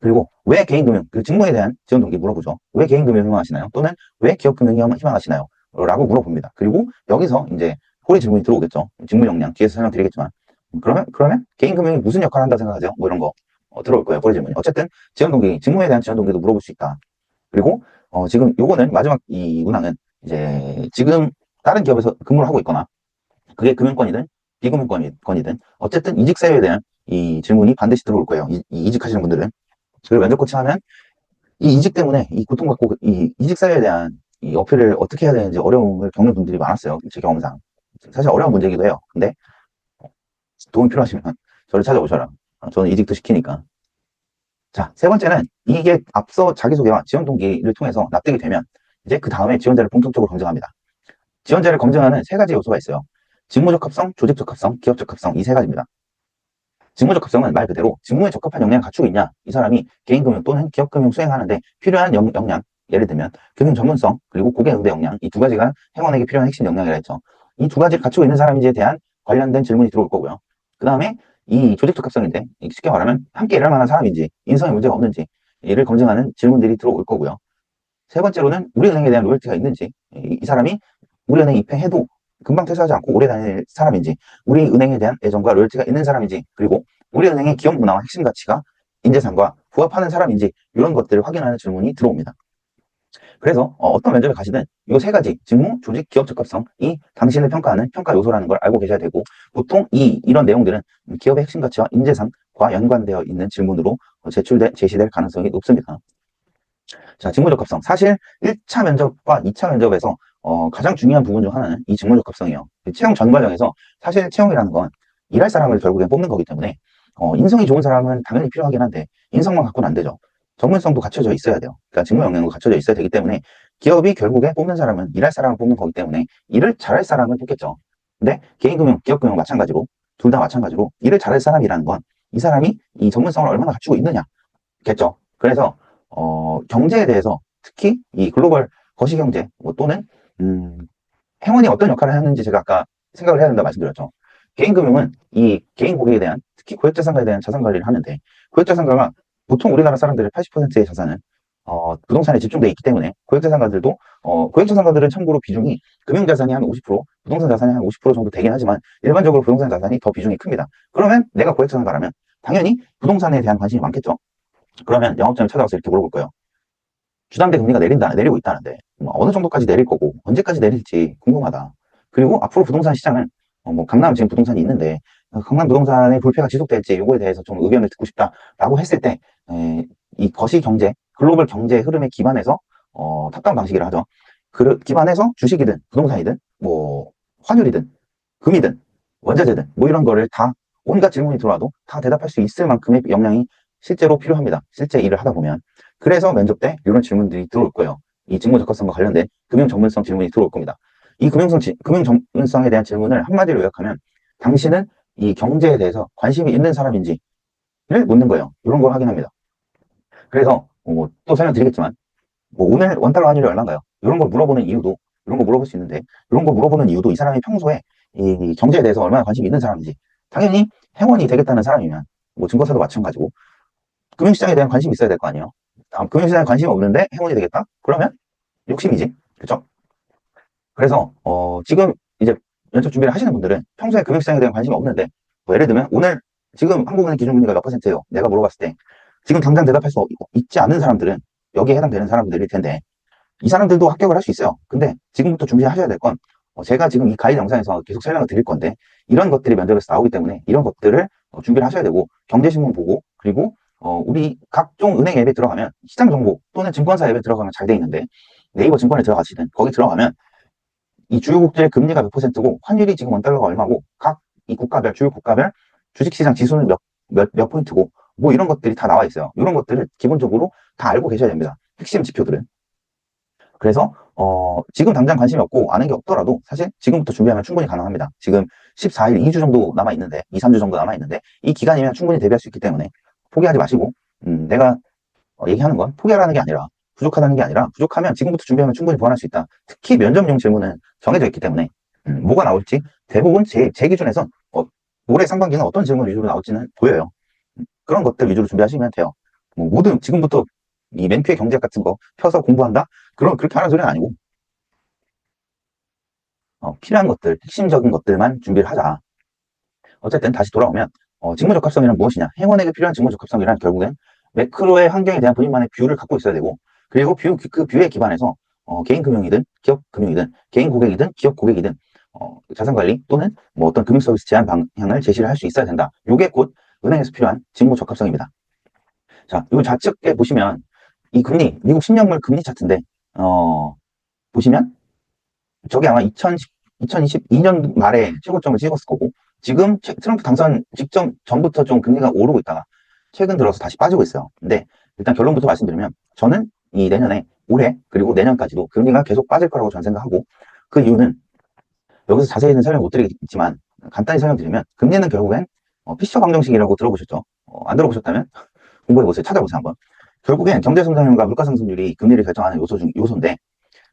그리고 왜 개인금융, 그 직무에 대한 지원 동기 물어보죠. 왜 개인금융 희망하시나요? 또는 왜 기업금융 희망하시나요? 라고 물어봅니다. 그리고 여기서 이제 꼬리 질문이 들어오겠죠. 직무 역량 뒤에서 설명드리겠지만, 그러면 개인금융이 무슨 역할을 한다 생각하세요? 뭐 이런 거 들어올 거예요. 꼬리 질문이. 어쨌든 지원 동기, 직무에 대한 지원 동기도 물어볼 수 있다. 그리고 지금 요거는 마지막 이 문항은 이제 지금 다른 기업에서 근무를 하고 있거나, 그게 금융권이든 비금융권이든 어쨌든 이직 사유에 대한 이 질문이 반드시 들어올 거예요. 이직하시는 분들은. 그리고 면접 코치하면 이 이직 때문에 이 고통받고 이 이직 사유에 대한 이 어필을 어떻게 해야 되는지 어려움을 겪는 분들이 많았어요. 제 경험상. 사실 어려운 문제이기도 해요. 근데 도움이 필요하시면 저를 찾아오셔라. 저는 이직도 시키니까. 자, 세 번째는 이게 앞서 자기소개와 지원 동기를 통해서 납득이 되면 이제 그 다음에 지원자를 본격적으로 검증합니다. 지원자를 검증하는 세 가지 요소가 있어요. 직무적 합성, 조직적 합성, 기업적 합성, 이 세 가지입니다. 직무적 합성은 말 그대로 직무에 적합한 역량을 갖추고 있냐, 이 사람이 개인금융 또는 기업금융 수행하는데 필요한 역량, 예를 들면 금융 전문성 그리고 고객 응대 역량, 이 두 가지가 회원에게 필요한 핵심 역량이라 했죠. 이 두 가지를 갖추고 있는 사람인지에 대한 관련된 질문이 들어올 거고요. 그 다음에 이 조직적 합성인데, 쉽게 말하면 함께 일할 만한 사람인지, 인성에 문제가 없는지 이를 검증하는 질문들이 들어올 거고요. 세 번째로는 우리은행에 대한 로열티가 있는지, 이 사람이 우리은행 입회해도 금방 퇴사하지 않고 오래 다닐 사람인지, 우리은행에 대한 애정과 로열티가 있는 사람인지, 그리고 우리은행의 기업 문화와 핵심 가치가 인재상과 부합하는 사람인지, 이런 것들을 확인하는 질문이 들어옵니다. 그래서 어떤 면접에 가시든 이 세 가지, 직무, 조직, 기업 적합성이 당신을 평가하는 평가 요소라는 걸 알고 계셔야 되고, 보통 이런 내용들은 기업의 핵심 가치와 인재상과 연관되어 있는 질문으로 제시될 가능성이 높습니다. 자, 직무 적합성. 사실 1차 면접과 2차 면접에서 가장 중요한 부분 중 하나는 이 직무 적합성이에요. 채용 전 과정에서 사실 채용이라는 건 일할 사람을 결국엔 뽑는 거기 때문에 인성이 좋은 사람은 당연히 필요하긴 한데 인성만 갖고는 안 되죠. 전문성도 갖춰져 있어야 돼요. 그러니까 직무 역량도 갖춰져 있어야 되기 때문에 기업이 결국에 뽑는 사람은 일할 사람을 뽑는 거기 때문에 일을 잘할 사람을 뽑겠죠. 근데 개인금융, 기업금융 마찬가지로, 둘 다 마찬가지로 일을 잘할 사람이라는 건 이 사람이 이 전문성을 얼마나 갖추고 있느냐겠죠. 그래서 경제에 대해서, 특히 이 글로벌 거시경제 또는 회원이 어떤 역할을 하는지 제가 아까 생각을 해야 된다 말씀드렸죠. 개인금융은 이 개인 고객에 대한, 특히 고액자산가에 대한 자산 관리를 하는데, 고액자산가가 보통 우리나라 사람들의 80%의 자산은 부동산에 집중되어 있기 때문에, 고액자산가들은 참고로 비중이 금융자산이 한 50%, 부동산 자산이 한 50% 정도 되긴 하지만 일반적으로 부동산 자산이 더 비중이 큽니다. 그러면 내가 고액자산가라면 당연히 부동산에 대한 관심이 많겠죠. 그러면 영업장을 찾아와서 이렇게 물어볼 거예요. 주담대 금리가 내리고 있다는데 어느 정도까지 내릴 거고 언제까지 내릴지 궁금하다. 그리고 앞으로 부동산 시장은 강남 지금 부동산이 있는데 강남 부동산의 불패가 지속될지 이거에 대해서 좀 의견을 듣고 싶다라고 했을 때 이 거시 경제, 글로벌 경제 흐름에 기반해서 탑다운 방식이라 하죠. 기반해서 주식이든 부동산이든 환율이든 금이든 원자재든 이런 거를 다, 온갖 질문이 들어와도 다 대답할 수 있을 만큼의 역량이 실제로 필요합니다. 실제 일을 하다 보면. 그래서 면접 때 이런 질문들이 들어올 거예요. 이 직무 적합성과 관련된 금융 전문성 질문이 들어올 겁니다. 이 금융 전문성에 대한 질문을 한마디로 요약하면 당신은 이 경제에 대해서 관심이 있는 사람인지를 묻는 거예요. 이런 걸 확인합니다. 그래서 또 설명드리겠지만 오늘 원달러 환율이 얼마인가요? 이런 걸 물어보는 이유도 이런 거 물어볼 수 있는데 이런 거 물어보는 이유도 이 사람이 평소에 이 경제에 대해서 얼마나 관심이 있는 사람인지 당연히 행원이 되겠다는 사람이면 뭐 증권사도 마찬가지고 금융시장에 대한 관심이 있어야 될 거 아니에요. 금융시장에 관심이 없는데 행운이 되겠다? 그러면 욕심이지. 그렇죠? 그래서 지금 이제 면접 준비를 하시는 분들은 평소에 금융시장에 대한 관심이 없는데 뭐 예를 들면 오늘 지금 한국은행 기준금리가 몇 %예요? 내가 물어봤을 때 지금 당장 대답할 수 있지 않는 사람들은 여기에 해당되는 사람들일 텐데 이 사람들도 합격을 할 수 있어요. 근데 지금부터 준비하셔야 될 건 제가 지금 이 가이드 영상에서 계속 설명을 드릴 건데 이런 것들이 면접에서 나오기 때문에 이런 것들을 준비를 하셔야 되고 경제신문 보고 그리고 우리 각종 은행 앱에 들어가면 시장 정보 또는 증권사 앱에 들어가면 잘 돼 있는데 네이버 증권에 들어가시든 거기 들어가면 이 주요국들의 금리가 몇 %고 환율이 지금 원달러가 얼마고 각 이 국가별 주요 국가별 주식시장 지수는 몇 포인트고 뭐 이런 것들이 다 나와 있어요. 이런 것들을 기본적으로 다 알고 계셔야 됩니다. 핵심 지표들은. 그래서 지금 당장 관심이 없고 아는 게 없더라도 사실 지금부터 준비하면 충분히 가능합니다. 지금 14일, 2주 정도 남아있는데 2, 3주 정도 남아있는데 이 기간이면 충분히 대비할 수 있기 때문에 포기하지 마시고 내가 얘기하는 건 포기하라는 게 아니라 부족하다는 게 아니라 부족하면 지금부터 준비하면 충분히 보완할 수 있다. 특히 면접용 질문은 정해져 있기 때문에 뭐가 나올지 대부분 제 기준에선 올해 상반기는 어떤 질문 위주로 나올지는 보여요. 그런 것들 위주로 준비하시면 돼요. 뭐 모든 지금부터 이 맨피의 경제학 같은 거 펴서 공부한다? 그렇게 하는 소리는 아니고 필요한 것들, 핵심적인 것들만 준비를 하자. 어쨌든 다시 돌아오면 직무적합성이란 무엇이냐? 행원에게 필요한 직무적합성이란 결국엔 매크로의 환경에 대한 본인만의 뷰를 갖고 있어야 되고 그리고 그 뷰에 기반해서 개인 금융이든 기업 금융이든 개인 고객이든 기업 고객이든 자산관리 또는 뭐 어떤 금융 서비스 제한 방향을 제시를 할 수 있어야 된다. 요게 곧 은행에서 필요한 직무적합성입니다. 자, 요 좌측에 보시면 이 금리, 미국 10년물 금리 차트인데 보시면 저게 아마 2022년 말에 최고점을 찍었을 거고 지금 트럼프 당선 직전 전부터 좀 금리가 오르고 있다가 최근 들어서 다시 빠지고 있어요. 근데 일단 결론부터 말씀드리면 저는 이 내년에 올해 그리고 내년까지도 금리가 계속 빠질 거라고 저는 생각하고 그 이유는 여기서 자세히는 설명 못 드리겠지만 간단히 설명드리면 금리는 결국엔 피셔 방정식이라고 들어보셨죠? 안 들어보셨다면 공부해보세요. 찾아보세요 한번. 결국엔 경제 성장률과 물가 상승률이 금리를 결정하는 요소인데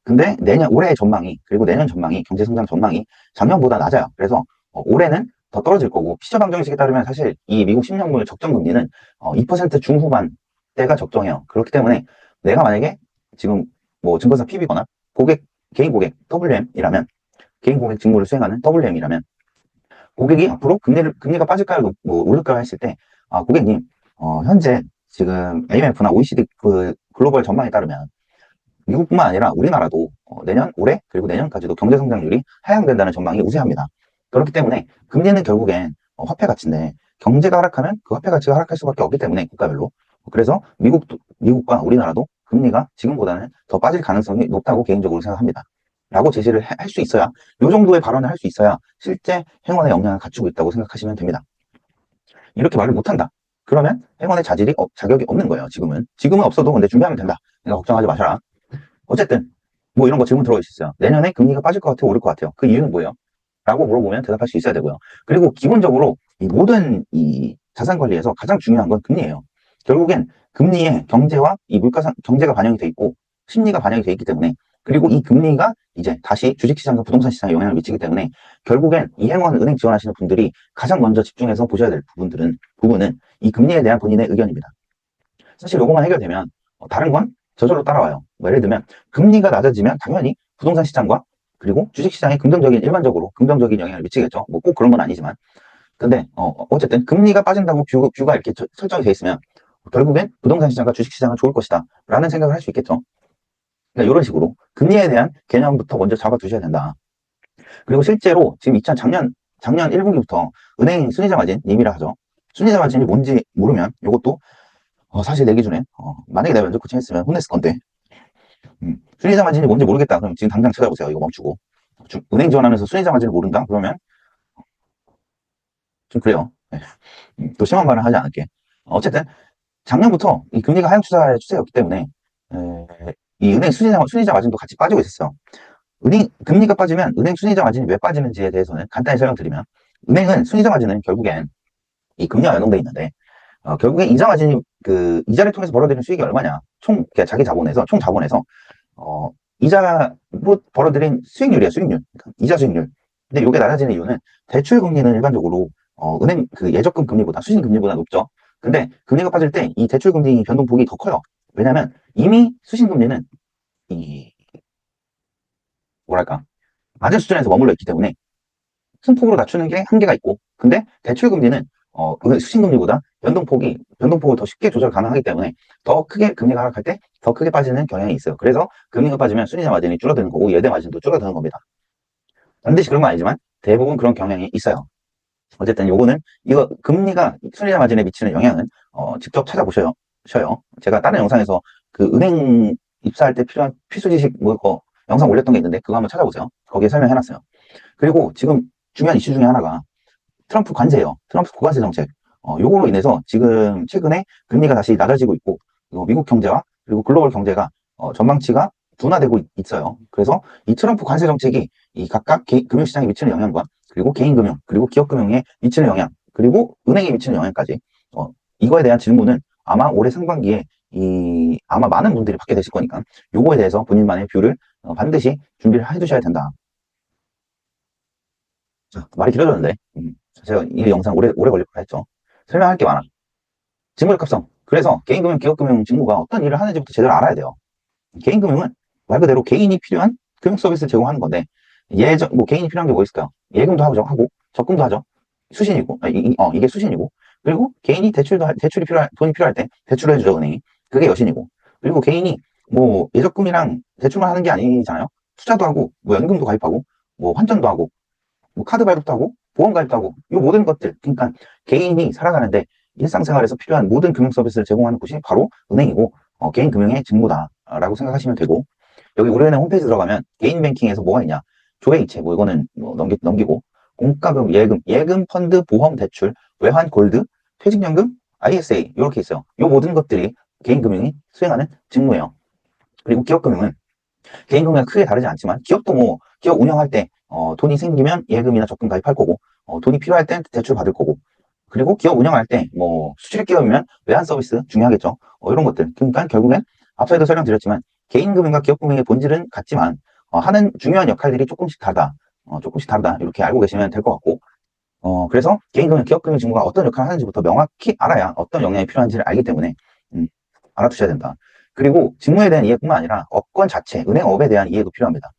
근데 올해의 전망이 그리고 내년 전망이 경제 성장 전망이 작년보다 낮아요. 그래서 올해는 더 떨어질 거고 피셔 방정식에 따르면 사실 이 미국 10년물 적정 금리는 2% 중후반대가 적정해요. 그렇기 때문에 내가 만약에 지금 뭐 증권사 PB거나 개인 고객 WM이라면 개인 고객 직무를 수행하는 WM이라면 고객이 앞으로 금리가 빠질까요, 뭐 오를까요 했을 때 고객님 현재 지금 IMF나 OECD 그 글로벌 전망에 따르면 미국뿐만 아니라 우리나라도 올해 그리고 내년까지도 경제 성장률이 하향된다는 전망이 우세합니다. 그렇기 때문에 금리는 결국엔 화폐 가치인데 경제가 하락하면 그 화폐 가치가 하락할 수밖에 없기 때문에 국가별로 그래서 미국과 우리나라도 금리가 지금보다는 더 빠질 가능성이 높다고 개인적으로 생각합니다. 라고 제시를 할 수 있어야 이 정도의 발언을 할 수 있어야 실제 행원의 역량을 갖추고 있다고 생각하시면 됩니다. 이렇게 말을 못한다. 그러면 행원의 자격이 없는 거예요. 지금은 없어도 근데 준비하면 된다. 내가 걱정하지 마셔라. 어쨌든 뭐 이런 거 질문 들어올 수 있어요. 내년에 금리가 빠질 것 같아요? 오를 것 같아요? 그 이유는 뭐예요? 라고 물어보면 대답할 수 있어야 되고요. 그리고 기본적으로 이 모든 이 자산 관리에서 가장 중요한 건 금리예요. 결국엔 금리에 경제와 이 경제가 반영이 돼 있고 심리가 반영이 돼 있기 때문에 그리고 이 금리가 이제 다시 주식시장과 부동산 시장에 영향을 미치기 때문에 결국엔 이 행원 은행 지원하시는 분들이 가장 먼저 집중해서 보셔야 될 부분은 이 금리에 대한 본인의 의견입니다. 사실 요거만 해결되면 다른 건 저절로 따라와요. 뭐 예를 들면 금리가 낮아지면 당연히 부동산 시장과 그리고 주식 시장에 일반적으로 긍정적인 영향을 미치겠죠. 뭐 꼭 그런 건 아니지만. 근데 어쨌든 금리가 빠진다고 뷰가 이렇게 설정이 돼 있으면 결국엔 부동산 시장과 주식 시장은 좋을 것이다 라는 생각을 할 수 있겠죠. 그러니까 이런 식으로 금리에 대한 개념부터 먼저 잡아두셔야 된다. 그리고 실제로 지금 작년 1분기부터 은행 순이자 마진 님이라 하죠. 순이자 마진이 뭔지 모르면 이것도 사실 내 기준에 만약에 내가 면접 코칭 했으면 혼냈을 건데 순이자 마진이 뭔지 모르겠다 그럼 지금 당장 찾아보세요. 이거 멈추고 은행 지원하면서 순이자 마진을 모른다 그러면 좀 그래요. 네. 또 심한 말은 하지 않을게. 어쨌든 작년부터 이 금리가 하향 추세였기 때문에 이 은행 순이자 마진도 같이 빠지고 있었어요. 금리가 빠지면 은행 순이자 마진이 왜 빠지는지에 대해서는 간단히 설명드리면, 은행은 순이자 마진은 결국엔 이 금리와 연동돼 있는데, 결국엔 이자 마진이 이자를 통해서 벌어들이는 수익이 얼마냐, 그러니까 자기 자본에서 총 자본에서 이자로 벌어들인 수익률이야, 수익률. 그러니까 이자 수익률. 근데 이게 낮아지는 이유는, 대출 금리는 일반적으로 은행 예적금 금리보다, 수신 금리보다 높죠. 근데 금리가 빠질 때 이 대출 금리 변동폭이 더 커요. 왜냐면 이미 수신 금리는 이 뭐랄까, 낮은 수준에서 머물러 있기 때문에 큰 폭으로 낮추는 게 한계가 있고, 근데 대출 금리는 수신 금리보다 변동폭을 더 쉽게 조절 가능하기 때문에 더 크게 금리가 하락할 때 더 크게 빠지는 경향이 있어요. 그래서 금리가 빠지면 순이자 마진이 줄어드는 거고, 예대 마진도 줄어드는 겁니다. 반드시 그런 건 아니지만 대부분 그런 경향이 있어요. 어쨌든 요거는, 이거 금리가 순이자 마진에 미치는 영향은 직접 찾아보셔요. 제가 다른 영상에서 은행 입사할 때 필요한 필수 지식 영상 올렸던 게 있는데, 그거 한번 찾아보세요. 거기에 설명해놨어요. 그리고 지금 중요한 이슈 중에 하나가 트럼프 관세예요. 트럼프 고관세 정책. 요거로 인해서 지금 최근에 금리가 다시 낮아지고 있고, 미국 경제와 그리고 글로벌 경제가 전망치가 둔화되고 있어요. 그래서 이 트럼프 관세 정책이 이 각각 금융시장에 미치는 영향과, 그리고 개인금융, 그리고 기업금융에 미치는 영향, 그리고 은행에 미치는 영향까지, 이거에 대한 질문은 아마 올해 상반기에 아마 많은 분들이 받게 되실 거니까, 요거에 대해서 본인만의 뷰를 반드시 준비를 해두셔야 된다. 자, 말이 길어졌는데, 제가 이 영상 오래 걸릴 거라 했죠. 설명할 게 많아. 직무적 합성. 그래서 개인금융, 기업금융 직무가 어떤 일을 하는지부터 제대로 알아야 돼요. 개인금융은 말 그대로 개인이 필요한 금융 서비스를 제공하는 건데, 개인이 필요한 게 뭐 있을까요? 예금도 하고, 적금도 하죠. 수신이고, 이게 수신이고, 그리고 개인이 돈이 필요할 때 대출을 해주죠, 은행이. 그게 여신이고. 그리고 개인이 예적금이랑 대출만 하는 게 아니잖아요. 투자도 하고, 연금도 가입하고, 환전도 하고, 카드 발급도 하고, 보험 가입도 하고, 이 모든 것들. 그러니까 개인이 살아가는데 일상생활에서 필요한 모든 금융 서비스를 제공하는 곳이 바로 은행이고, 개인 금융의 직무다라고 생각하시면 되고, 여기 우리은행 홈페이지 들어가면 개인 뱅킹에서 뭐가 있냐, 조회이체, 이거는 넘기고, 공과금, 예금, 펀드, 보험, 대출, 외환, 골드, 퇴직연금, ISA 이렇게 있어요. 이 모든 것들이 개인 금융이 수행하는 직무예요. 그리고 기업금융은 개인금융과 크게 다르지 않지만, 기업도 기업 운영할 때 돈이 생기면 예금이나 적금 가입할 거고, 돈이 필요할 땐 대출 받을 거고, 그리고 기업 운영할 때 수출입 기업이면 외환 서비스 중요하겠죠. 이런 것들. 그러니까 결국엔 앞서에도 설명드렸지만, 개인금융과 기업금융의 본질은 같지만 하는 중요한 역할들이 조금씩 다르다. 이렇게 알고 계시면 될 것 같고, 그래서 개인금융, 기업금융 직무가 어떤 역할을 하는지부터 명확히 알아야 어떤 역량이 필요한지를 알기 때문에 알아두셔야 된다. 그리고 직무에 대한 이해뿐만 아니라 업권 자체, 은행업에 대한 이해도 필요합니다.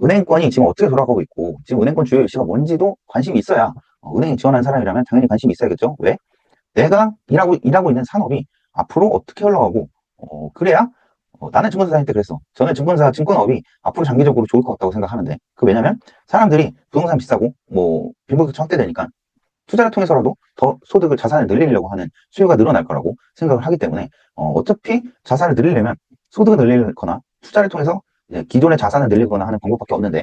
은행권이 지금 어떻게 돌아가고 있고, 지금 은행권 주요 이슈가 뭔지도 관심이 있어야, 은행에 지원하는 사람이라면 당연히 관심이 있어야겠죠. 왜? 내가 일하고 있는 산업이 앞으로 어떻게 흘러가고, 그래야, 나는 증권사 다닐 때 그랬어. 저는 증권업이 앞으로 장기적으로 좋을 것 같다고 생각하는데, 왜냐면 사람들이 부동산 비싸고, 빈부격차 확대되니까 투자를 통해서라도 더 소득을, 자산을 늘리려고 하는 수요가 늘어날 거라고 생각을 하기 때문에, 어차피 자산을 늘리려면 소득을 늘리거나 투자를 통해서 기존의 자산을 늘리거나 하는 방법밖에 없는데,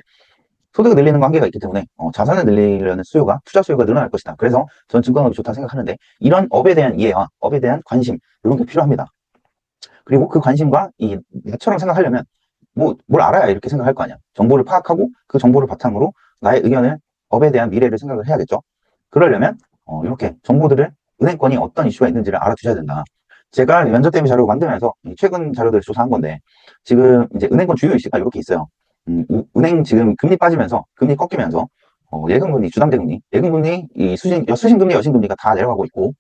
소득을 늘리는 거 한계가 있기 때문에 자산을 늘리려는 투자 수요가 늘어날 것이다. 그래서 저는 증권업이 좋다 생각하는데, 이런 업에 대한 이해와 업에 대한 관심, 이런 게 필요합니다. 그리고 그 관심과 나처럼 생각하려면 뭘 알아야 이렇게 생각할 거 아니야. 정보를 파악하고 그 정보를 바탕으로 나의 의견을, 업에 대한 미래를 생각을 해야겠죠. 그러려면 이렇게 정보들을, 은행권이 어떤 이슈가 있는지를 알아두셔야 된다. 제가 면접 대비 자료 만들면서 최근 자료들을 조사한 건데, 지금 이제 은행권 주요 이슈가 이렇게 있어요. 은행 지금 금리 빠지면서, 금리 꺾이면서 예금금리, 주담대금리, 예금금리, 수신금리, 여신금리가 다 내려가고 있고,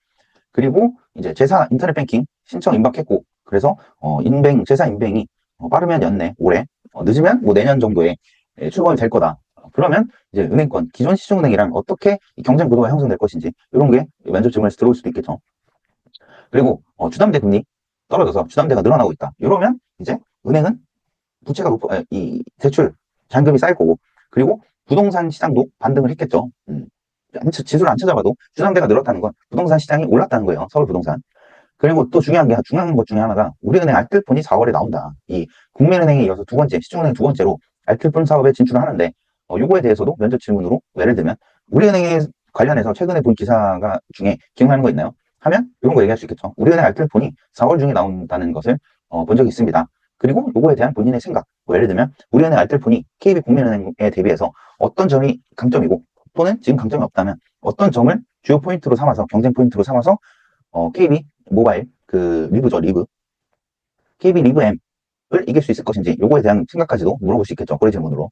그리고 이제 인터넷 뱅킹 신청 임박했고, 그래서 제사 인뱅이 빠르면 연내, 올해, 늦으면 내년 정도에 출범이 될 거다. 그러면 이제 은행권, 기존 시중은행이랑 어떻게 경쟁 구도가 형성될 것인지, 이런 게 면접 질문에서 들어올 수도 있겠죠. 그리고 주담대 금리 떨어져서 주담대가 늘어나고 있다. 이러면 이제 은행은 부채가 대출 잔금이 쌓일 거고, 그리고 부동산 시장도 반등을 했겠죠. 지수를 안 찾아봐도 주담대가 늘었다는 건 부동산 시장이 올랐다는 거예요. 서울 부동산. 그리고 또 중요한 것 중에 하나가, 우리은행 알뜰폰이 4월에 나온다. 이 국민은행에 이어서 시중은행 두 번째로 알뜰폰 사업에 진출을 하는데, 요거에 대해서도 면접 질문으로, 예를 들면 우리은행에 관련해서 최근에 본 기사가 중에 기억나는 거 있나요? 하면 이런 거 얘기할 수 있겠죠. 우리은행 알뜰폰이 4월 중에 나온다는 것을 본 적이 있습니다. 그리고 요거에 대한 본인의 생각. 뭐 예를 들면 우리은행 알뜰폰이 KB국민은행에 대비해서 어떤 점이 강점이고 또는 지금 강점이 없다면 어떤 점을 주요 포인트로 삼아서 경쟁 포인트로 삼아서 KB 모바일 그 리브죠, 리브. KB 리브 M을 이길 수 있을 것인지 요거에 대한 생각까지도 물어볼 수 있겠죠. 꼬리 질문으로.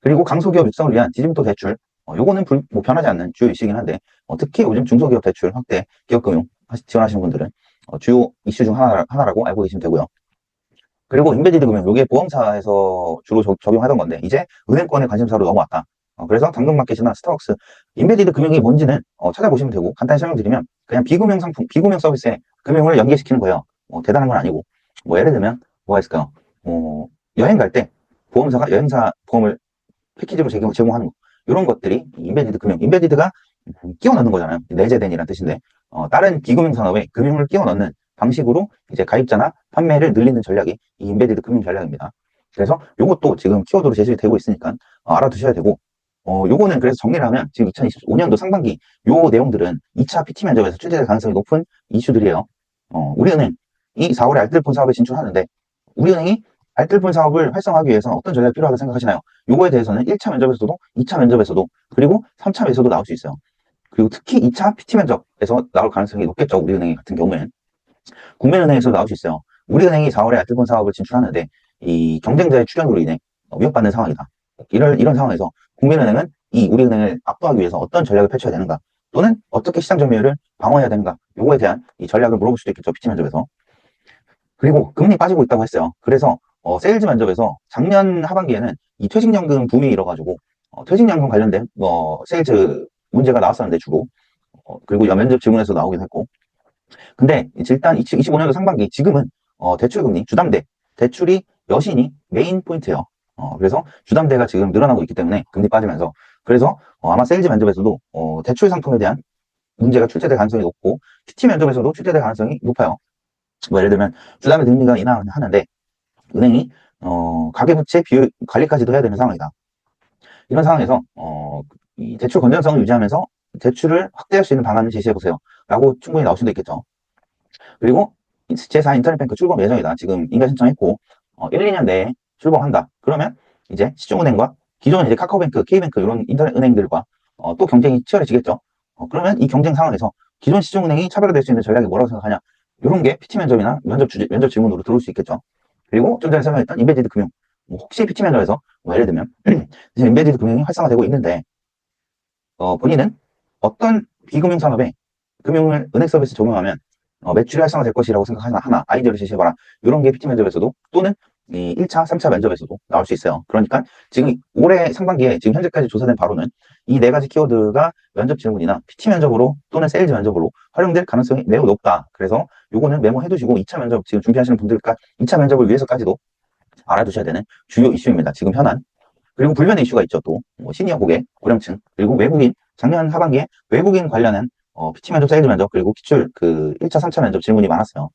그리고 강소기업 육성을 위한 디지털 대출. 요거는 뭐 변하지 않는 주요 이슈이긴 한데 특히 요즘 중소기업 대출 확대, 기업금융 지원하시는 분들은 주요 이슈 중 하나라고 알고 계시면 되고요. 그리고 임베디드 금융, 요게 보험사에서 주로 적용하던 건데 이제 은행권의 관심사로 넘어왔다. 그래서 당근마켓이나 스타벅스, 임베디드 금융이 뭔지는 찾아보시면 되고 간단히 설명드리면 그냥 비금융 상품, 비금융 서비스에 금융을 연계시키는 거예요. 대단한 건 아니고 뭐 예를 들면 뭐가 있을까요? 여행 갈 때 보험사가 여행사 보험을 패키지로 제공하는 거. 이런 것들이 임베디드 금융, 임베디드가 끼워 넣는 거잖아요. 내재된이라는 뜻인데 다른 비금융 산업에 금융을 끼워 넣는 방식으로 이제 가입자나 판매를 늘리는 전략이 이 임베디드 금융 전략입니다. 그래서 이것도 지금 키워드로 제시되고 있으니까 알아두셔야 되고 요거는 그래서 정리를 하면 지금 2025년도 상반기 요 내용들은 2차 PT 면접에서 출제될 가능성이 높은 이슈들이에요. 우리은행 이 4월에 알뜰폰 사업에 진출하는데 우리은행이 알뜰폰 사업을 활성화하기 위해서 어떤 전략이 필요하다고 생각하시나요? 요거에 대해서는 1차 면접에서도 2차 면접에서도 그리고 3차에서도 나올 수 있어요. 그리고 특히 2차 PT 면접에서 나올 가능성이 높겠죠. 우리은행 같은 경우에는. 국민은행에서 나올 수 있어요. 우리은행이 4월에 알뜰폰 사업을 진출하는데 이 경쟁자의 출현으로 인해 위협받는 상황이다. 이런 상황에서 국민은행은 이 우리은행을 압도하기 위해서 어떤 전략을 펼쳐야 되는가 또는 어떻게 시장 점유율을 방어해야 되는가 요거에 대한 이 전략을 물어볼 수도 있겠죠. PT 면접에서. 그리고 금리 빠지고 있다고 했어요. 그래서 세일즈 면접에서 작년 하반기에는 이 퇴직연금 붐이 일어가지고 퇴직연금 관련된 세일즈 문제가 나왔었는데 주로 그리고 면접 질문에서 나오기도 했고 근데 일단 25년도 상반기 지금은 대출금리 주담대 대출이 여신이 메인 포인트예요. 그래서 주담대가 지금 늘어나고 있기 때문에 금리 빠지면서 그래서 아마 세일즈 면접에서도 대출 상품에 대한 문제가 출제될 가능성이 높고 PT 면접에서도 출제될 가능성이 높아요. 뭐 예를 들면 주담대 금리가 인하하는데 은행이 가계부채 비율 관리까지도 해야 되는 상황이다. 이런 상황에서 이 대출 건전성을 유지하면서 대출을 확대할 수 있는 방안을 제시해 보세요. 라고 충분히 나올 수도 있겠죠. 그리고 제4 인터넷뱅크 출범 예정이다. 지금 인가 신청했고 1, 2년 내에 출범한다. 그러면 이제 시중은행과 기존 이제 카카오뱅크, K뱅크 이런 인터넷 은행들과 또 경쟁이 치열해지겠죠. 그러면 이 경쟁 상황에서 기존 시중은행이 차별화될 수 있는 전략이 뭐라고 생각하냐? 이런 게 PT 면접이나 면접 질문으로 들어올 수 있겠죠. 그리고 좀 전에 설명했던 임베디드 금융. 혹시 PT 면접에서 뭐 예를 들면 지금 임베디드 금융이 활성화되고 있는데 본인은 어떤 비금융 산업에 금융을 은행 서비스 적용하면 매출이 활성화될 것이라고 생각하나 아이디어를 제시해봐라. 이런 게 PT 면접에서도 또는 이 1차, 3차 면접에서도 나올 수 있어요. 그러니까 지금 올해 상반기에 지금 현재까지 조사된 바로는 이 네 가지 키워드가 면접 질문이나 PT 면접으로 또는 세일즈 면접으로 활용될 가능성이 매우 높다. 그래서 요거는 메모해 두시고 2차 면접 지금 준비하시는 분들까 2차 면접을 위해서까지도 알아두셔야 되는 주요 이슈입니다. 지금 현안. 그리고 불변의 이슈가 있죠. 또 시니어 고객, 고령층, 그리고 외국인, 작년 하반기에 외국인 관련한 PT 면접, 세일즈 면접, 그리고 기출 그 1차, 3차 면접 질문이 많았어요.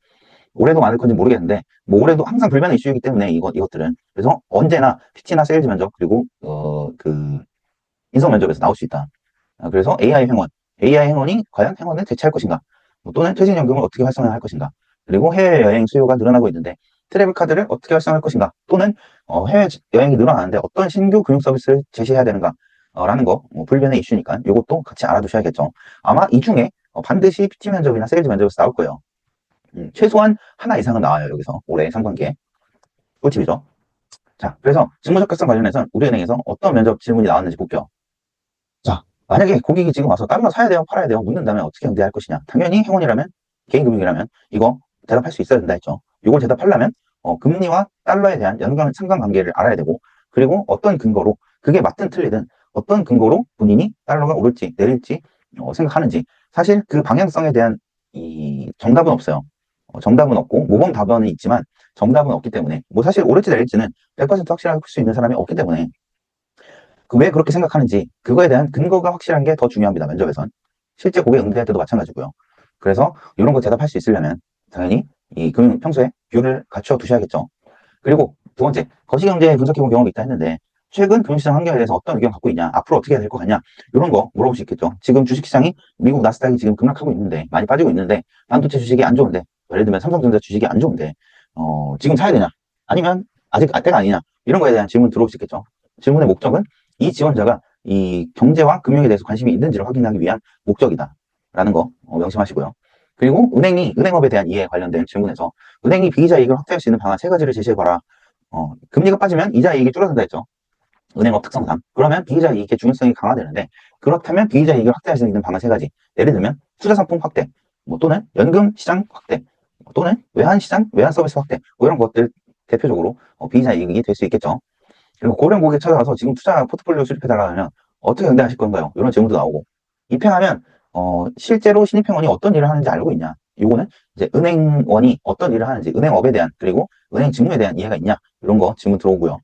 올해도 많을 건지 모르겠는데 뭐 올해도 항상 불변의 이슈이기 때문에 이것들은 그래서 언제나 PT나 세일즈 면접 그리고 그 인성 면접에서 나올 수 있다. 그래서 AI 행원이 과연 행원을 대체할 것인가? 또는 퇴직연금을 어떻게 활성화할 것인가? 그리고 해외여행 수요가 늘어나고 있는데 트래블 카드를 어떻게 활성화할 것인가? 또는 해외여행이 늘어나는데 어떤 신규 금융 서비스를 제시해야 되는가? 라는 거 불변의 이슈니까 이것도 같이 알아두셔야겠죠. 아마 이 중에 반드시 PT 면접이나 세일즈 면접에서 나올 거예요. 최소한 하나 이상은 나와요. 여기서 올해 상반기에. 꿀팁이죠. 자, 그래서 직무 적합성 관련해서 우리은행에서 어떤 면접 질문이 나왔는지 볼게요. 자, 만약에 고객이 지금 와서 달러 사야 돼요, 팔아야 돼요, 묻는다면 어떻게 응대할 것이냐. 당연히 행원이라면, 개인금융이라면 이거 대답할 수 있어야 된다 했죠. 이걸 대답하려면 금리와 달러에 대한 상관관계를 알아야 되고 그리고 어떤 근거로 그게 맞든 틀리든 어떤 근거로 본인이 달러가 오를지 내릴지 생각하는지 사실 그 방향성에 대한 이 정답은 없어요. 정답은 없고 모범 답안은 있지만 정답은 없기 때문에 뭐 사실 오를지 내릴지는 100% 확실할 수 있는 사람이 없기 때문에 왜 그렇게 생각하는지 그거에 대한 근거가 확실한 게 더 중요합니다. 면접에선. 실제 고객 응대할 때도 마찬가지고요. 그래서 이런 거 대답할 수 있으려면 당연히 이 금융 평소에 뷰를 갖춰 두셔야겠죠. 그리고 두 번째, 거시경제 분석해본 경험이 있다 했는데 최근 금융시장 환경에 대해서 어떤 의견 갖고 있냐, 앞으로 어떻게 해야 될 것 같냐 이런 거 물어볼 수 있겠죠. 지금 주식시장이 미국 나스닥이 지금 급락하고 있는데 많이 빠지고 있는데 반도체 주식이 안 좋은데 예를 들면 삼성전자 주식이 안 좋은데 지금 사야 되냐? 아니면 아직 때가 아니냐, 이런 거에 대한 질문 들어올 수 있겠죠. 질문의 목적은 이 지원자가 이 경제와 금융에 대해서 관심이 있는지를 확인하기 위한 목적이다 라는 거 명심하시고요. 그리고 은행업에 대한 이해에 관련된 질문에서 은행이 비이자 이익을 확대할 수 있는 방안 3가지를 제시해봐라. 금리가 빠지면 이자 이익이 줄어든다 했죠. 은행업 특성상. 그러면 비이자 이익의 중요성이 강화되는데, 그렇다면 비이자 이익을 확대할 수 있는 방안 3가지. 예를 들면 투자 상품 확대, 또는 연금 시장 확대, 또는 외환 시장, 외환 서비스 확대, 이런 것들 대표적으로 비이자 이익이 될 수 있겠죠. 그리고 고령 고객 찾아와서 지금 투자 포트폴리오 수립해달라 하면 어떻게 응대하실 건가요? 이런 질문도 나오고, 입행하면 실제로 신입행원이 어떤 일을 하는지 알고 있냐? 요거는 이제 은행원이 어떤 일을 하는지, 은행업에 대한, 그리고 은행 직무에 대한 이해가 있냐? 이런 거 질문 들어오고요.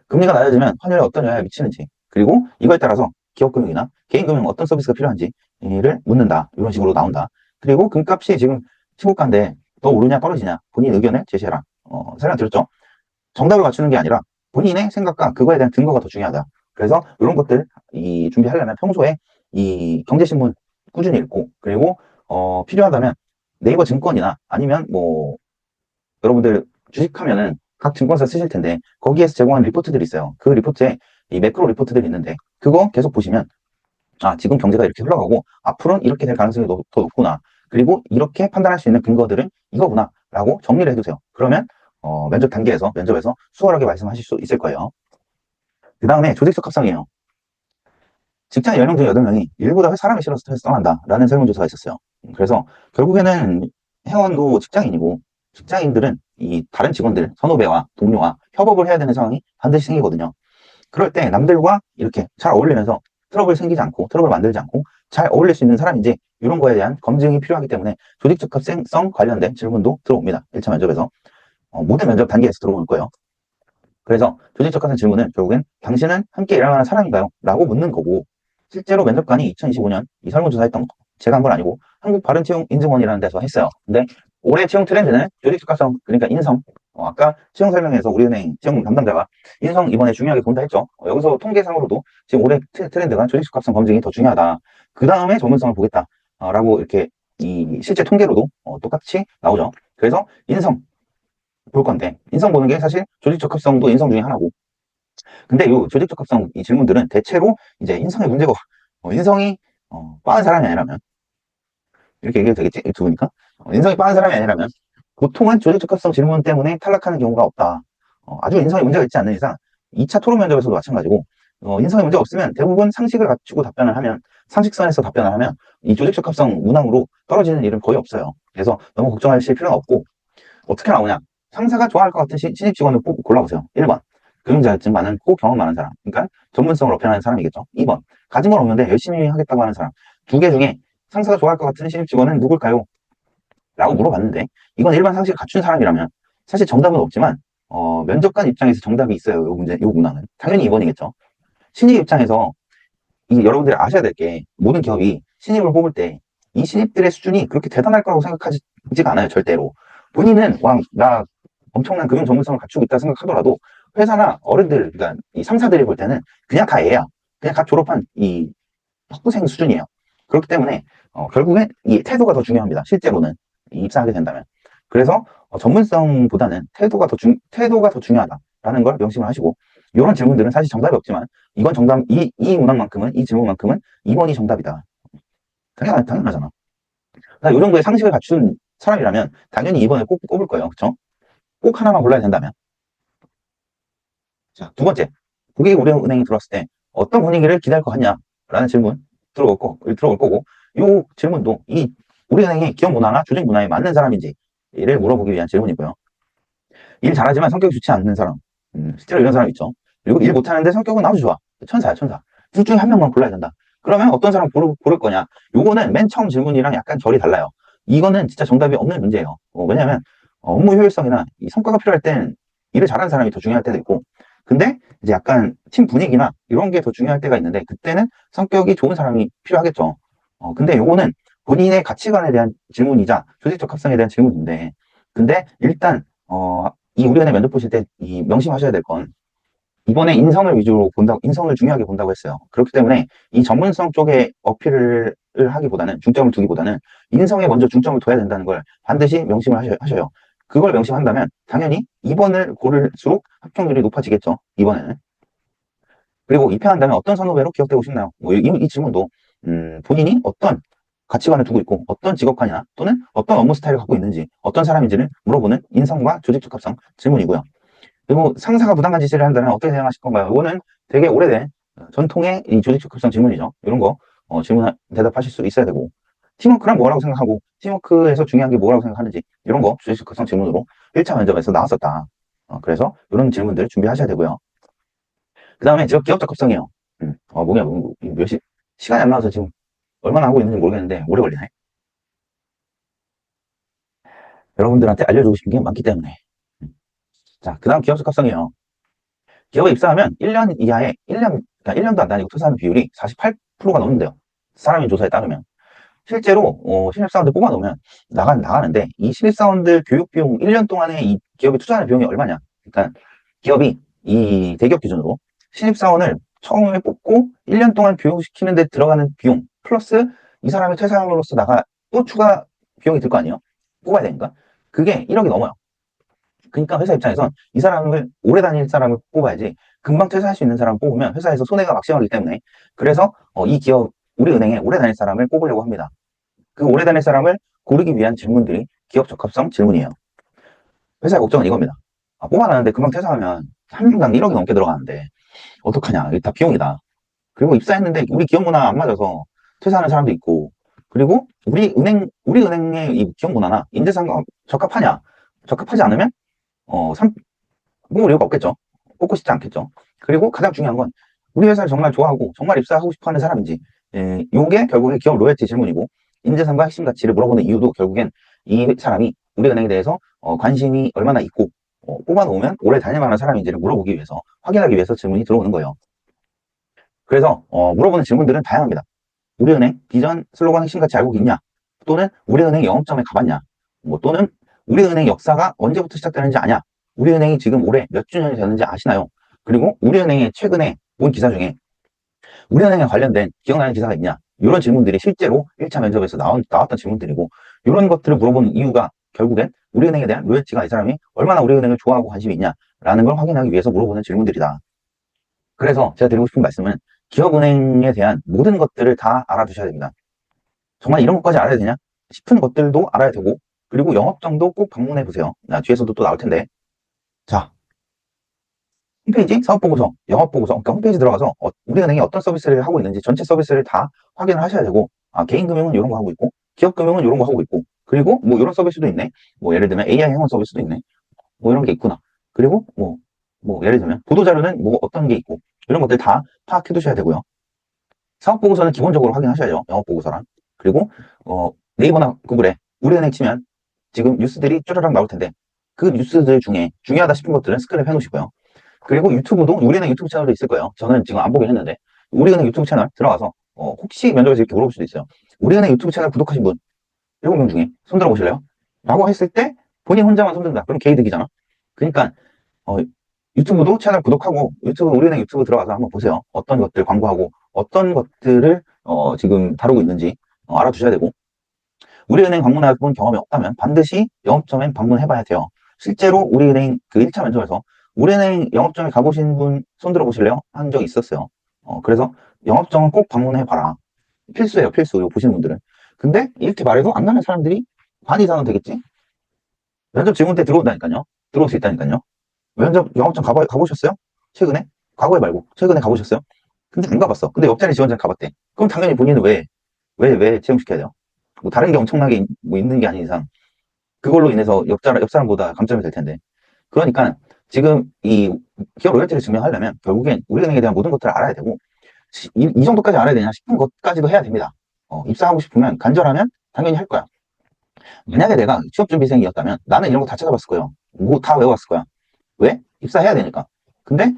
금리가 낮아지면 환율에 어떤 영향을 미치는지, 그리고 이거에 따라서 기업금융이나 개인금융 어떤 서비스가 필요한지를 묻는다. 이런 식으로 나온다. 그리고 금값이 지금 신고가인데 더 오르냐 떨어지냐 본인 의견을 제시해라. 설명 드렸죠? 정답을 맞추는 게 아니라 본인의 생각과 그거에 대한 근거가 더 중요하다. 그래서 이런 것들 준비하려면 평소에 이 경제신문 꾸준히 읽고, 그리고 필요하다면 네이버 증권이나 아니면 뭐 여러분들 주식하면은 각 증권사 쓰실 텐데 거기에서 제공하는 리포트들이 있어요. 그 리포트에 이 매크로 리포트들이 있는데 그거 계속 보시면 지금 경제가 이렇게 흘러가고 앞으로는 이렇게 될 가능성이 더 높구나. 그리고 이렇게 판단할 수 있는 근거들은 이거구나 라고 정리를 해두세요. 그러면 면접에서 수월하게 말씀하실 수 있을 거예요. 그 다음에 조직적 합성이에요. 직장 10명 중에 8명이 일보다 사람이 싫어서 떠난다 라는 설문조사가 있었어요. 그래서 결국에는 회원도 직장인이고, 직장인들은 이 다른 직원들, 선후배와 동료와 협업을 해야 되는 상황이 반드시 생기거든요. 그럴 때 남들과 이렇게 잘 어울리면서 트러블 만들지 않고 잘 어울릴 수 있는 사람인지, 이런 거에 대한 검증이 필요하기 때문에 조직적 합성성 관련된 질문도 들어옵니다. 1차 면접에서. 모든 면접 단계에서 들어올 거예요. 그래서 조직적 합성 질문은 결국엔 당신은 함께 일할 만한 사람인가요? 라고 묻는 거고, 실제로 면접관이 2025년 이 설문조사 했던 거, 제가 한 건 아니고 한국 바른채용인증원이라는 데서 했어요. 근데 올해 채용 트렌드는 조직적 합성, 그러니까 인성. 아까 채용 설명에서 우리은행 채용 담당자가 인성 이번에 중요하게 본다 했죠. 여기서 통계상으로도 지금 올해 트렌드가 조직적 합성 검증이 더 중요하다. 그 다음에 전문성을 보겠다. 라고 이렇게 이 실제 통계로도 똑같이 나오죠. 그래서 인성 볼 건데, 인성 보는 게 사실 조직적 합성도 인성 중에 하나고, 근데 이 조직적 합성 이 질문들은 대체로 이제 인성의 문제고, 인성이 빠른 사람이 아니라면, 이렇게 얘기해도 되겠지? 유튜브니까. 인성이 빠른 사람이 아니라면 보통은 조직적 합성 질문 때문에 탈락하는 경우가 없다. 아주 인성에 문제가 있지 않는 이상 2차 토론 면접에서도 마찬가지고, 인성에 문제가 없으면 대부분 상식을 갖추고 답변을 하면, 상식선에서 답변을 하면 이 조직적 합성 문항으로 떨어지는 일은 거의 없어요. 그래서 너무 걱정하실 필요는 없고, 어떻게 나오냐? 상사가 좋아할 것 같은 신입 직원을 골라보세요. 1번, 금융자격증 많고 경험 많은 사람. 그러니까 전문성을 어필하는 사람이겠죠. 2번, 가진 건 없는데 열심히 하겠다고 하는 사람. 두 개 중에 상사가 좋아할 것 같은 신입 직원은 누굴까요? 라고 물어봤는데, 이건 일반 상식을 갖춘 사람이라면 사실 정답은 없지만, 면접관 입장에서 정답이 있어요. 요 문항은. 당연히 2번이겠죠. 신입 입장에서 여러분들이 아셔야 될 게, 모든 기업이 신입을 뽑을 때 이 신입들의 수준이 그렇게 대단할 거라고 생각하지가 않아요. 절대로. 본인은 나 엄청난 금융 전문성을 갖추고 있다 생각하더라도 회사나 어른들, 그러니까 이 상사들이 볼 때는 그냥 다 애야. 그냥 갓 졸업한 이 학부생 수준이에요. 그렇기 때문에 결국엔 이 태도가 더 중요합니다. 실제로는 입사하게 된다면. 그래서 전문성보다는 태도가 더 중요하다라는 걸 명심을 하시고, 이런 질문들은 사실 정답이 없지만 이건 정답, 이 문항만큼은, 이 질문만큼은 2번이 정답이다. 당연하잖아. 이 정도의 상식을 갖춘 사람이라면 당연히 2번을 꼭 꼽을 거예요. 그쵸? 꼭 하나만 골라야 된다면. 자, 두 번째. 고객이 우리은행에 들어왔을 때 어떤 분위기를 기대할 것 같냐라는 질문 들어올 거고, 이 질문도 이 우리은행의 기업 문화나 조직 문화에 맞는 사람인지를 물어보기 위한 질문이고요. 일 잘하지만 성격이 좋지 않는 사람. 실제로 이런 사람 있죠. 그리고 일 못하는데 성격은 아주 좋아. 천사야, 천사. 둘 중에 한 명만 골라야 된다. 그러면 어떤 사람 고를 거냐? 요거는 맨 처음 질문이랑 약간 결이 달라요. 이거는 진짜 정답이 없는 문제예요. 왜냐하면 업무 효율성이나 이 성과가 필요할 땐 일을 잘하는 사람이 더 중요할 때도 있고, 근데 이제 약간 팀 분위기나 이런 게 더 중요할 때가 있는데, 그때는 성격이 좋은 사람이 필요하겠죠. 근데 요거는 본인의 가치관에 대한 질문이자 조직적 합성에 대한 질문인데, 근데 일단 이 우리은행 면접 보실 때 이 명심하셔야 될 건, 이번에 인성을 위주로 본다고, 인성을 중요하게 본다고 했어요. 그렇기 때문에 이 전문성 쪽에 어필을 하기보다는, 중점을 두기보다는 인성에 먼저 중점을 둬야 된다는 걸 반드시 명심을 하셔요. 그걸 명심한다면 당연히 2번을 고를수록 합격률이 높아지겠죠. 이번에는. 그리고 입회한다면 어떤 선후배로 기억되고 싶나요? 이 질문도 본인이 어떤 가치관을 두고 있고 어떤 직업관이나 또는 어떤 업무 스타일을 갖고 있는지 어떤 사람인지를 물어보는 인성과 조직 적합성 질문이고요. 그리고 상사가 부당한 지시를 한다면 어떻게 대응하실 건가요? 이거는 되게 오래된 전통의 이 조직 적합성 질문이죠. 이런 거 질문 대답하실 수 있어야 되고 팀워크란 뭐라고 생각하고 팀워크에서 중요한 게 뭐라고 생각하는지 이런 거 조직 적합성 질문으로 1차 면접에서 나왔었다. 그래서 이런 질문들 준비하셔야 되고요. 그 다음에 직업 기업 적합성이에요. 뭐냐, 시간이 안 나와서 지금 얼마나 하고 있는지 모르겠는데 오래 걸리네. 여러분들한테 알려주고 싶은 게 많기 때문에. 자, 그 다음 기업 적합성이에요. 기업에 입사하면 1년 이하에, 그러니까 1년도 안 다니고 퇴사하는 비율이 48%가 넘는데요. 사람인 조사에 따르면. 실제로, 신입사원들 뽑아놓으면 나가는데, 이 신입사원들 교육 비용 1년 동안에 이 기업이 투자하는 비용이 얼마냐. 그러니까 기업이 이 대기업 기준으로 신입사원을 처음에 뽑고 1년 동안 교육시키는 데 들어가는 비용, 플러스 이 사람이 퇴사함으로써 또 추가 비용이 들 거 아니에요? 뽑아야 되니까. 그게 1억이 넘어요. 그러니까 회사 입장에선 이 사람을 오래 다닐 사람을 뽑아야지 금방 퇴사할 수 있는 사람을 뽑으면 회사에서 손해가 막심하기 때문에 그래서 이 기업 우리은행에 오래 다닐 사람을 뽑으려고 합니다. 그 오래 다닐 사람을 고르기 위한 질문들이 기업 적합성 질문이에요. 회사의 걱정은 이겁니다. 뽑아놨는데 금방 퇴사하면 한 명당 1억이 넘게 들어가는데 어떡하냐. 이게 다 비용이다. 그리고 입사했는데 우리 기업 문화 안 맞아서 퇴사하는 사람도 있고 그리고 우리 은행의 이 기업 문화나 인재상과 적합하냐. 적합하지 않으면 뽑을 이유가 없겠죠. 뽑고 싶지 않겠죠. 그리고 가장 중요한 건 우리 회사를 정말 좋아하고 정말 입사하고 싶어 하는 사람인지 요게 결국에 기업 로열티 질문이고 인재상과 핵심 가치를 물어보는 이유도 결국엔 이 사람이 우리 은행에 대해서 관심이 얼마나 있고 뽑아놓으면 오래 다닐 만한 사람인지를 물어보기 위해서 확인하기 위해서 질문이 들어오는 거예요. 그래서 물어보는 질문들은 다양합니다. 우리은행 비전 슬로건 핵심 가치 알고 있냐? 또는 우리은행 영업점에 가봤냐? 또는 우리은행 역사가 언제부터 시작되는지 아냐? 우리은행이 지금 올해 몇 주년이 되는지 아시나요? 그리고 우리은행의 최근에 본 기사 중에 우리은행에 관련된 기억나는 기사가 있냐? 이런 질문들이 실제로 1차 면접에서 나왔던 질문들이고 이런 것들을 물어보는 이유가 결국엔 우리은행에 대한 로열티가 이 사람이 얼마나 우리은행을 좋아하고 관심이 있냐라는 걸 확인하기 위해서 물어보는 질문들이다. 그래서 제가 드리고 싶은 말씀은 기업은행에 대한 모든 것들을 다 알아두셔야 됩니다. 정말 이런 것까지 알아야 되냐 싶은 것들도 알아야 되고 그리고 영업장도 꼭 방문해 보세요. 뒤에서도 또 나올 텐데. 자, 홈페이지, 사업보고서, 영업보고서, 그러니까 홈페이지 들어가서 우리은행이 어떤 서비스를 하고 있는지 전체 서비스를 다 확인을 하셔야 되고 개인금융은 이런 거 하고 있고 기업금융은 이런 거 하고 있고 그리고 뭐 이런 서비스도 있네. 뭐 예를 들면 AI 행원 서비스도 있네. 뭐 이런 게 있구나. 그리고 뭐 예를 들면 보도자료는 뭐 어떤 게 있고 이런 것들 다 파악해 두셔야 되고요. 사업보고서는 기본적으로 확인하셔야죠. 영업보고서랑. 그리고 네이버나 구글에 우리은행 치면 지금 뉴스들이 쭈르륵 나올 텐데 그 뉴스들 중에 중요하다 싶은 것들은 스크랩 해놓으시고요. 그리고 유튜브도 우리은행 유튜브 채널도 있을 거예요. 저는 지금 안 보긴 했는데 우리은행 유튜브 채널 들어가서 혹시 면접에서 이렇게 물어볼 수도 있어요. 우리은행 유튜브 채널 구독하신 분 7명 중에 손들어 보실래요? 라고 했을 때 본인 혼자만 손든다. 그럼 개이득이잖아. 그러니까 유튜브도 채널 구독하고 우리은행 유튜브 들어가서 한번 보세요. 어떤 것들 광고하고 어떤 것들을 지금 다루고 있는지 알아두셔야 되고 우리은행 방문해 본 경험이 없다면 반드시 영업점에 방문해봐야 돼요. 실제로 우리은행 그 1차 면접에서 우리은행 영업점에 가보신 분 손들어 보실래요? 한 적이 있었어요. 그래서 영업점은 꼭 방문해봐라. 필수예요, 필수. 이거 보시는 분들은. 근데 이렇게 말해도 안 가는 사람들이 반 이상은 되겠지? 면접 질문 때 들어온다니까요. 들어올 수 있다니까요. 영업점 가보셨어요? 최근에? 과거에 말고, 최근에 가보셨어요? 근데 안 가봤어. 근데 옆자리 지원자 가봤대. 그럼 당연히 본인은 왜 채용시켜야 돼요? 뭐 다른 게 엄청나게 뭐 있는 게 아닌 이상, 그걸로 인해서 옆 사람보다 감점이 될 텐데. 그러니까 지금 이 기업 로열티를 증명하려면 결국엔 우리은행에 대한 모든 것들을 알아야 되고, 이 정도까지 알아야 되냐 싶은 것까지도 해야 됩니다. 입사하고 싶으면 간절하면 당연히 할 거야. 만약에 내가 취업준비생이었다면 나는 이런 거 다 찾아봤을 거예요. 뭐 다 외워왔을 거야. 왜? 입사해야 되니까. 근데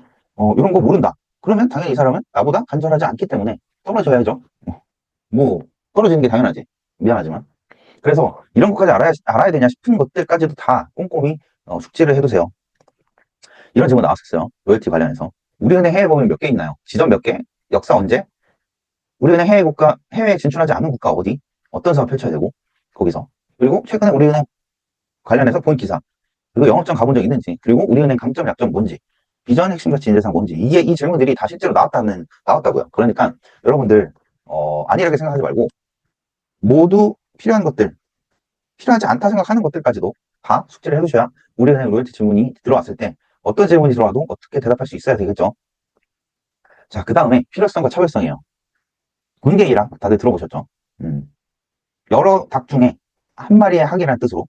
이런 거 모른다. 그러면 당연히 이 사람은 나보다 간절하지 않기 때문에 떨어져야죠. 뭐 떨어지는 게 당연하지. 미안하지만. 그래서 이런 것까지 알아야 되냐 싶은 것들까지도 다 꼼꼼히 숙지를 해두세요. 이런 질문 나왔었어요. 로열티 관련해서. 우리은행 해외 법인 몇 개 있나요? 지점 몇 개? 역사 언제? 우리은행 해외에 진출하지 않은 국가 어디? 어떤 사업 펼쳐야 되고? 거기서. 그리고 최근에 우리은행 관련해서 본 기사. 그리고 영업장 가본 적 있는지, 그리고 우리은행 강점, 약점 뭔지, 비전 핵심 가치 인재상 뭔지, 이게 이 질문들이 다 실제로 나왔다고요. 그러니까 여러분들, 안일하게 생각하지 말고 모두 필요한 것들, 필요하지 않다 생각하는 것들까지도 다 숙지를 해두셔야 우리은행 로열티 질문이 들어왔을 때 어떤 질문이 들어와도 어떻게 대답할 수 있어야 되겠죠. 자, 그 다음에 필요성과 차별성이에요. 군계이랑 다들 들어보셨죠? 여러 닭 중에 한 마리의 학이라는 뜻으로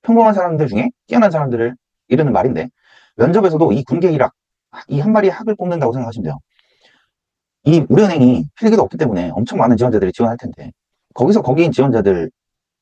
평범한 사람들 중에 뛰어난 사람들을 이르는 말인데, 면접에서도 이 군계이락, 이 한 마리의 학을 뽑는다고 생각하시면 돼요. 이 우리은행이 필기도 없기 때문에 엄청 많은 지원자들이 지원할 텐데, 거기인 지원자들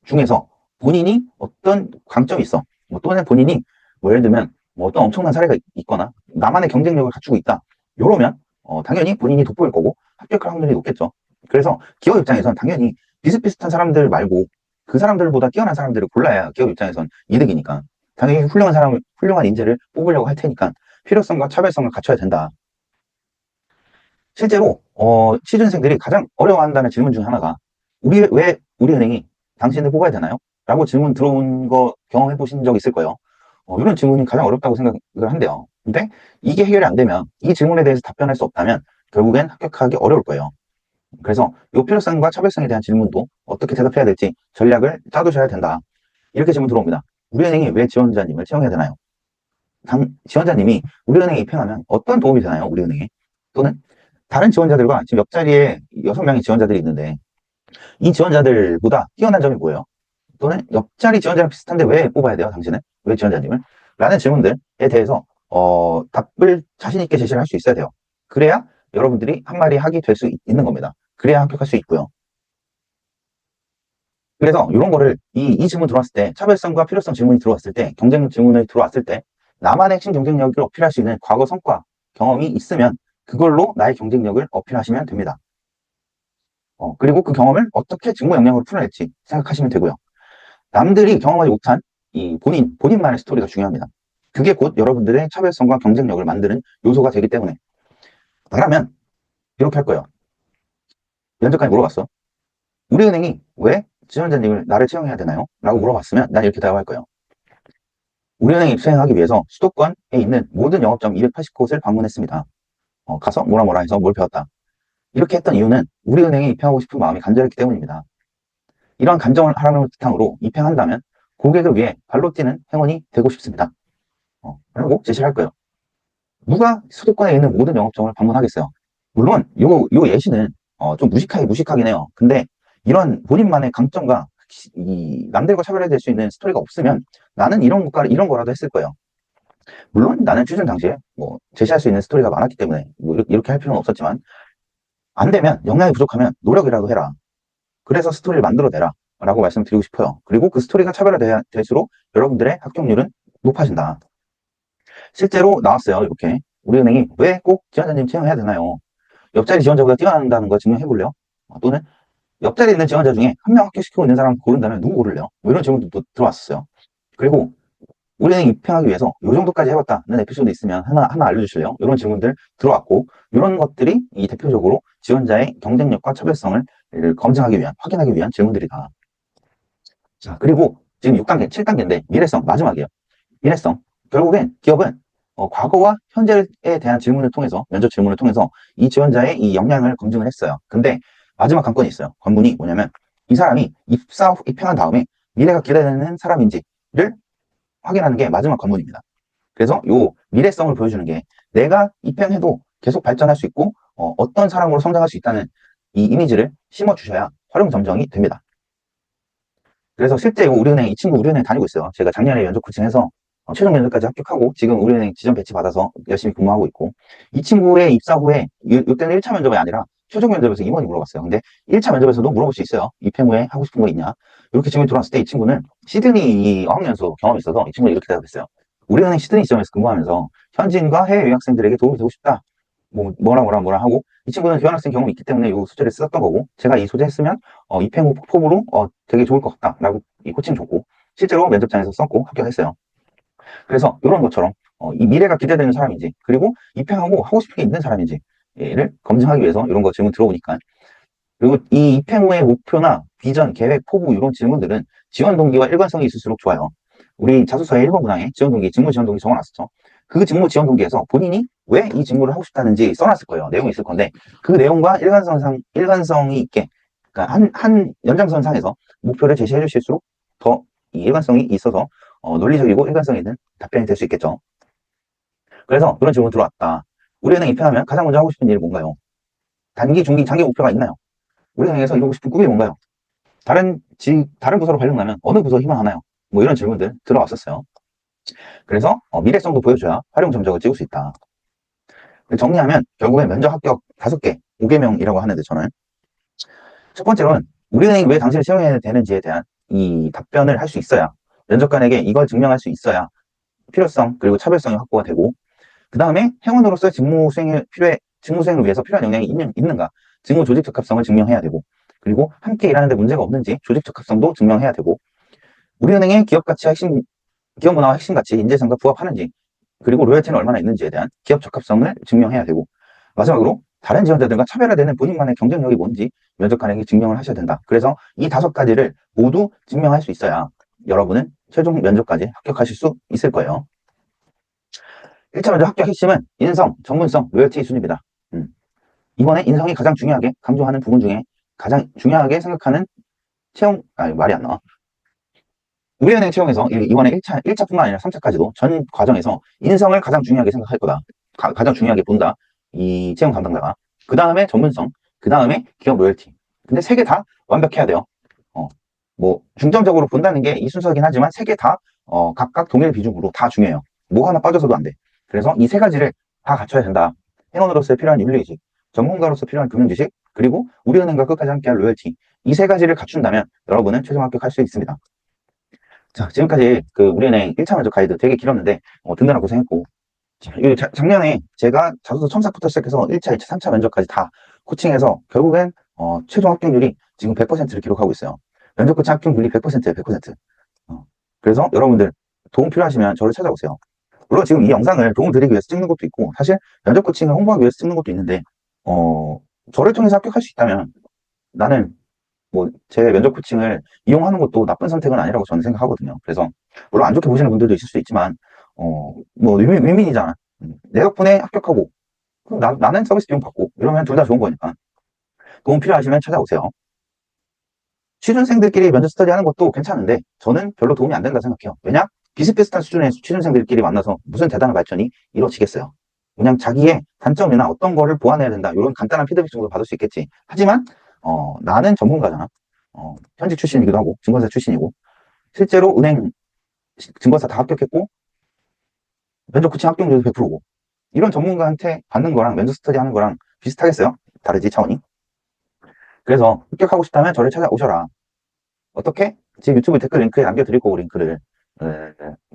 중에서 본인이 어떤 강점이 있어, 또는 본인이 예를 들면 어떤 엄청난 사례가 있거나 나만의 경쟁력을 갖추고 있다, 이러면 당연히 본인이 돋보일 거고 합격할 확률이 높겠죠. 그래서 기업 입장에선 당연히 비슷비슷한 사람들 말고 그 사람들보다 뛰어난 사람들을 골라야 기업 입장에선 이득이니까 당연히 훌륭한 인재를 뽑으려고 할 테니까 필요성과 차별성을 갖춰야 된다. 실제로 취준생들이 가장 어려워한다는 질문 중 하나가 왜 우리은행이 당신을 뽑아야 되나요? 라고 질문 들어온 거 경험해 보신 적 있을 거예요. 이런 질문이 가장 어렵다고 생각을 한대요. 근데 이게 해결이 안 되면, 이 질문에 대해서 답변할 수 없다면 결국엔 합격하기 어려울 거예요. 그래서 이 필요성과 차별성에 대한 질문도 어떻게 대답해야 될지 전략을 짜두셔야 된다. 이렇게 질문 들어옵니다. 우리은행이 왜 지원자님을 채용해야 되나요? 지원자님이 우리은행에 입행하면 어떤 도움이 되나요? 우리은행에? 또는 다른 지원자들과 지금 옆자리에 6명의 지원자들이 있는데 이 지원자들보다 뛰어난 점이 뭐예요? 또는 옆자리 지원자랑 비슷한데 왜 뽑아야 돼요? 당신은? 왜 지원자님을? 라는 질문들에 대해서 답을 자신 있게 제시를 할 수 있어야 돼요. 그래야 여러분들이 한 마리 학이 될 수 있는 겁니다. 그래야 합격할 수 있고요. 그래서 이런 거를 이 질문 들어왔을 때, 차별성과 필요성 질문이 들어왔을 때, 경쟁 질문을 들어왔을 때 나만의 핵심 경쟁력을 어필할 수 있는 과거 성과, 경험이 있으면 그걸로 나의 경쟁력을 어필하시면 됩니다. 그리고 그 경험을 어떻게 직무 역량으로 풀어낼지 생각하시면 되고요. 남들이 경험하지 못한 이 본인만의 스토리가 중요합니다. 그게 곧 여러분들의 차별성과 경쟁력을 만드는 요소가 되기 때문에. 그러면 이렇게 할 거예요. 면접관이 물어봤어. 우리은행이 왜 지원자님을 나를 채용해야 되나요? 라고 물어봤으면 난 이렇게 대답할 거예요. 우리은행에 입사하기 위해서 수도권에 있는 모든 영업점 280곳을 방문했습니다. 가서 뭐라 해서 뭘 배웠다. 이렇게 했던 이유는 우리은행에 입행하고 싶은 마음이 간절했기 때문입니다. 이런 간절을 하라는 바탕으로 입행한다면 고객을 위해 발로 뛰는 행원이 되고 싶습니다. 라고 제시를 할 거예요. 누가 수도권에 있는 모든 영업점을 방문하겠어요? 물론 요 예시는 좀 무식하긴 해요. 근데 이런 본인만의 강점과 이 남들과 차별화될 수 있는 스토리가 없으면 나는 이런 거라도 했을 거예요. 물론 나는 취준 당시에 제시할 수 있는 스토리가 많았기 때문에 이렇게 할 필요는 없었지만, 안 되면, 역량이 부족하면 노력이라도 해라. 그래서 스토리를 만들어내라 라고 말씀드리고 싶어요. 그리고 그 스토리가 차별화될수록 여러분들의 합격률은 높아진다. 실제로 나왔어요. 이렇게 우리은행이 왜 꼭 지원자님 채용해야 되나요? 옆자리 지원자보다 뛰어난다는 거 증명해 볼래요? 또는 옆자리에 있는 지원자 중에 한 명 합격시키고 있는 사람 고른다면 누구 고를래요? 이런 질문도 들어왔었어요. 그리고 우리은행 입행하기 위해서 이 정도까지 해봤다는 에피소드 있으면 하나 알려주실래요? 이런 질문들 들어왔고, 이런 것들이 이 대표적으로 지원자의 경쟁력과 차별성을 확인하기 위한 질문들이다. 자, 그리고 지금 6단계, 7단계인데 미래성 마지막이에요. 미래성. 결국엔 기업은 과거와 현재에 대한 면접 질문을 통해서 이 지원자의 이 역량을 검증을 했어요. 근데 마지막 관건이 있어요. 관문이 뭐냐면 이 사람이 입행한 다음에 미래가 기대되는 사람인지를 확인하는 게 마지막 관문입니다. 그래서 요 미래성을 보여주는 게 내가 입행해도 계속 발전할 수 있고 어떤 사람으로 성장할 수 있다는 이 이미지를 심어주셔야 활용점정이 됩니다. 그래서 실제 이 친구 우리은행 다니고 있어요. 제가 작년에 면접 코칭해서 최종 면접까지 합격하고 지금 우리은행 지점 배치 받아서 열심히 근무하고 있고, 이 친구의 입사 후에 이때는 1차 면접이 아니라 최종 면접에서 임원이 물어봤어요. 근데 1차 면접에서도 물어볼 수 있어요. 입행 후에 하고 싶은 거 있냐? 이렇게 질문이 들어왔을 때 이 친구는 시드니 어학연수 경험이 있어서 이 친구가 이렇게 대답했어요. 우리은행 시드니 지점에서 근무하면서 현지인과 해외 유학생들에게 도움이 되고 싶다. 뭐라 하고, 이 친구는 교환학생 경험이 있기 때문에 이 소재를 썼던 거고, 제가 이 소재 했으면 입행 후 폼으로 되게 좋을 것 같다라고 이 코칭 줬고, 실제로 면접장에서 썼고 합격했어요. 그래서 이런 것처럼 이 미래가 기대되는 사람인지, 그리고 입행하고 하고 싶은 게 있는 사람인지를 검증하기 위해서 이런 거 질문 들어오니까. 그리고 이 입행 후의 목표나 비전, 계획, 포부 이런 질문들은 지원 동기와 일관성이 있을수록 좋아요. 우리 자소서에 1번 문항에 지원동기, 직무지원동기 적어놨었죠. 그 직무지원동기에서 본인이 왜 이 직무를 하고 싶다는지 써놨을 거예요. 내용이 있을 건데, 그 내용과 일관성이 있게, 그러니까 한 연장선상에서 목표를 제시해 주실수록 더 이 일관성이 있어서 논리적이고 일관성 있는 답변이 될 수 있겠죠. 그래서 그런 질문 들어왔다. 우리은행 입회하면 가장 먼저 하고 싶은 일이 뭔가요? 단기, 중기, 장기 목표가 있나요? 우리은행에서 이루고 싶은 꿈이 뭔가요? 다른 부서로 발령나면 어느 부서 희망하나요? 뭐 이런 질문들 들어왔었어요. 그래서 미래성도 보여줘야 활용 점적을 찍을 수 있다. 정리하면 결국엔 면접 합격 5개, 5개명이라고 하는데 저는 첫 번째로는 우리은행이 왜 당신을 채용해야 되는지에 대한 이 답변을 할 수 있어야, 면접관에게 이걸 증명할 수 있어야 필요성 그리고 차별성이 확보가 되고, 그 다음에 회원으로서 직무 수행을 위해서 필요한 역량이 있는가, 직무 조직 적합성을 증명해야 되고, 그리고 함께 일하는데 문제가 없는지 조직 적합성도 증명해야 되고, 우리은행의 기업 문화와 핵심 가치, 인재성과 부합하는지, 그리고 로열티는 얼마나 있는지에 대한 기업 적합성을 증명해야 되고, 마지막으로 다른 지원자들과 차별화되는 본인만의 경쟁력이 뭔지 면접관에게 증명을 하셔야 된다. 그래서 이 5가지를 모두 증명할 수 있어야 여러분은 최종 면접까지 합격하실 수 있을 거예요. 1차 면접 합격 핵심은 인성, 전문성, 로열티 순위입니다. 이번에 인성이 가장 중요하게 강조하는 부분 중에 가장 중요하게 생각하는 말이 안 나와. 우리은행 채용에서 이번에 1차뿐만 아니라 3차까지도 전 과정에서 인성을 가장 중요하게 생각할 거다. 가장 중요하게 본다. 이 채용 담당자가. 그 다음에 전문성, 그 다음에 기업 로열티. 근데 3개 다 완벽해야 돼요. 뭐 중점적으로 본다는 게 이 순서이긴 하지만 3개 다 각각 동일 비중으로 다 중요해요. 뭐 하나 빠져서도 안 돼. 그래서 이 3가지를 다 갖춰야 된다. 회원으로서 필요한 윤리의식, 전문가로서 필요한 금융지식, 그리고 우리은행과 끝까지 함께할 로열티. 이 3가지를 갖춘다면 여러분은 최종 합격할 수 있습니다. 자, 지금까지 우리은행 1차 면접 가이드 되게 길었는데 듣느라 고생했고, 작년에 제가 자소서 첨삭부터 시작해서 1차, 2차, 3차 면접까지 다 코칭해서 결국엔 최종 합격률이 지금 100%를 기록하고 있어요. 면접 코칭 합격률이 100%예요, 100%. 그래서 여러분들 도움 필요하시면 저를 찾아오세요. 물론 지금 이 영상을 도움 드리기 위해서 찍는 것도 있고, 사실 면접 코칭을 홍보하기 위해서 찍는 것도 있는데, 저를 통해서 합격할 수 있다면 나는 제 면접 코칭을 이용하는 것도 나쁜 선택은 아니라고 저는 생각하거든요. 그래서 물론 안 좋게 보시는 분들도 있을 수 있지만 윈윈이잖아. 내 덕분에 합격하고 나는 서비스 비용 받고 이러면 둘 다 좋은 거니까. 도움 필요하시면 찾아오세요. 취준생들끼리 면접 스터디 하는 것도 괜찮은데 저는 별로 도움이 안 된다 생각해요. 왜냐? 비슷비슷한 수준의 취준생들끼리 만나서 무슨 대단한 발전이 이루어지겠어요. 그냥 자기의 단점이나 어떤 거를 보완해야 된다, 이런 간단한 피드백 정도 받을 수 있겠지. 하지만 나는 전문가잖아. 현직 출신이기도 하고 증권사 출신이고 실제로 은행 증권사 다 합격했고 면접 코칭 합격률도 100%고 이런 전문가한테 받는 거랑 면접 스터디 하는 거랑 비슷하겠어요? 다르지, 차원이. 그래서 합격하고 싶다면 저를 찾아오셔라. 어떻게? 제 유튜브 댓글 링크에 남겨드릴 거고, 링크를.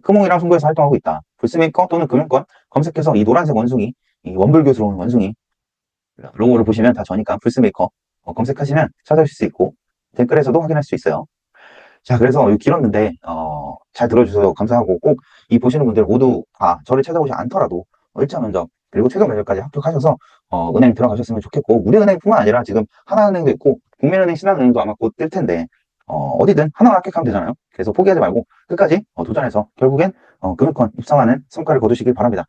크몽이랑 송도에서 활동하고 있다. 불스메이커 또는 금융권 검색해서 이 노란색 원숭이, 이 원불교스러운 원숭이 로고를 보시면 다 저니까 불스메이커 검색하시면 찾아오실 수 있고 댓글에서도 확인할 수 있어요. 자, 그래서 길었는데 잘 들어주셔서 감사하고, 꼭 이 보시는 분들 모두 다 저를 찾아오지 않더라도 1차 면접 그리고 최종 면접까지 합격하셔서 은행 들어가셨으면 좋겠고, 우리은행뿐만 아니라 지금 하나은행도 있고 국민은행, 신한은행도 아마 곧 뜰 텐데 어디든 하나만 합격하면 되잖아요. 그래서 포기하지 말고 끝까지 도전해서 결국엔 금융권 입상하는 성과를 거두시길 바랍니다.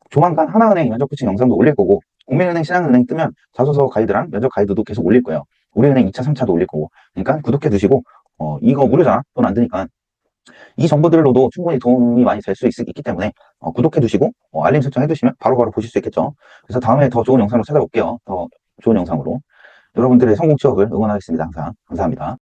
조만간 하나은행 면접 코칭 영상도 올릴 거고, 국민은행, 신한은행 뜨면 자소서 가이드랑 면접 가이드도 계속 올릴 거예요. 우리은행 2차, 3차도 올릴 거고. 그러니까 구독해 두시고 이거 무료잖아. 돈 안 드니까. 이 정보들로도 충분히 도움이 많이 될 수 있기 때문에 구독해 두시고 알림 설정 해두시면 바로바로 보실 수 있겠죠. 그래서 다음에 더 좋은 영상으로 찾아올게요. 더 좋은 영상으로. 여러분들의 성공 취업을 응원하겠습니다. 항상 감사합니다.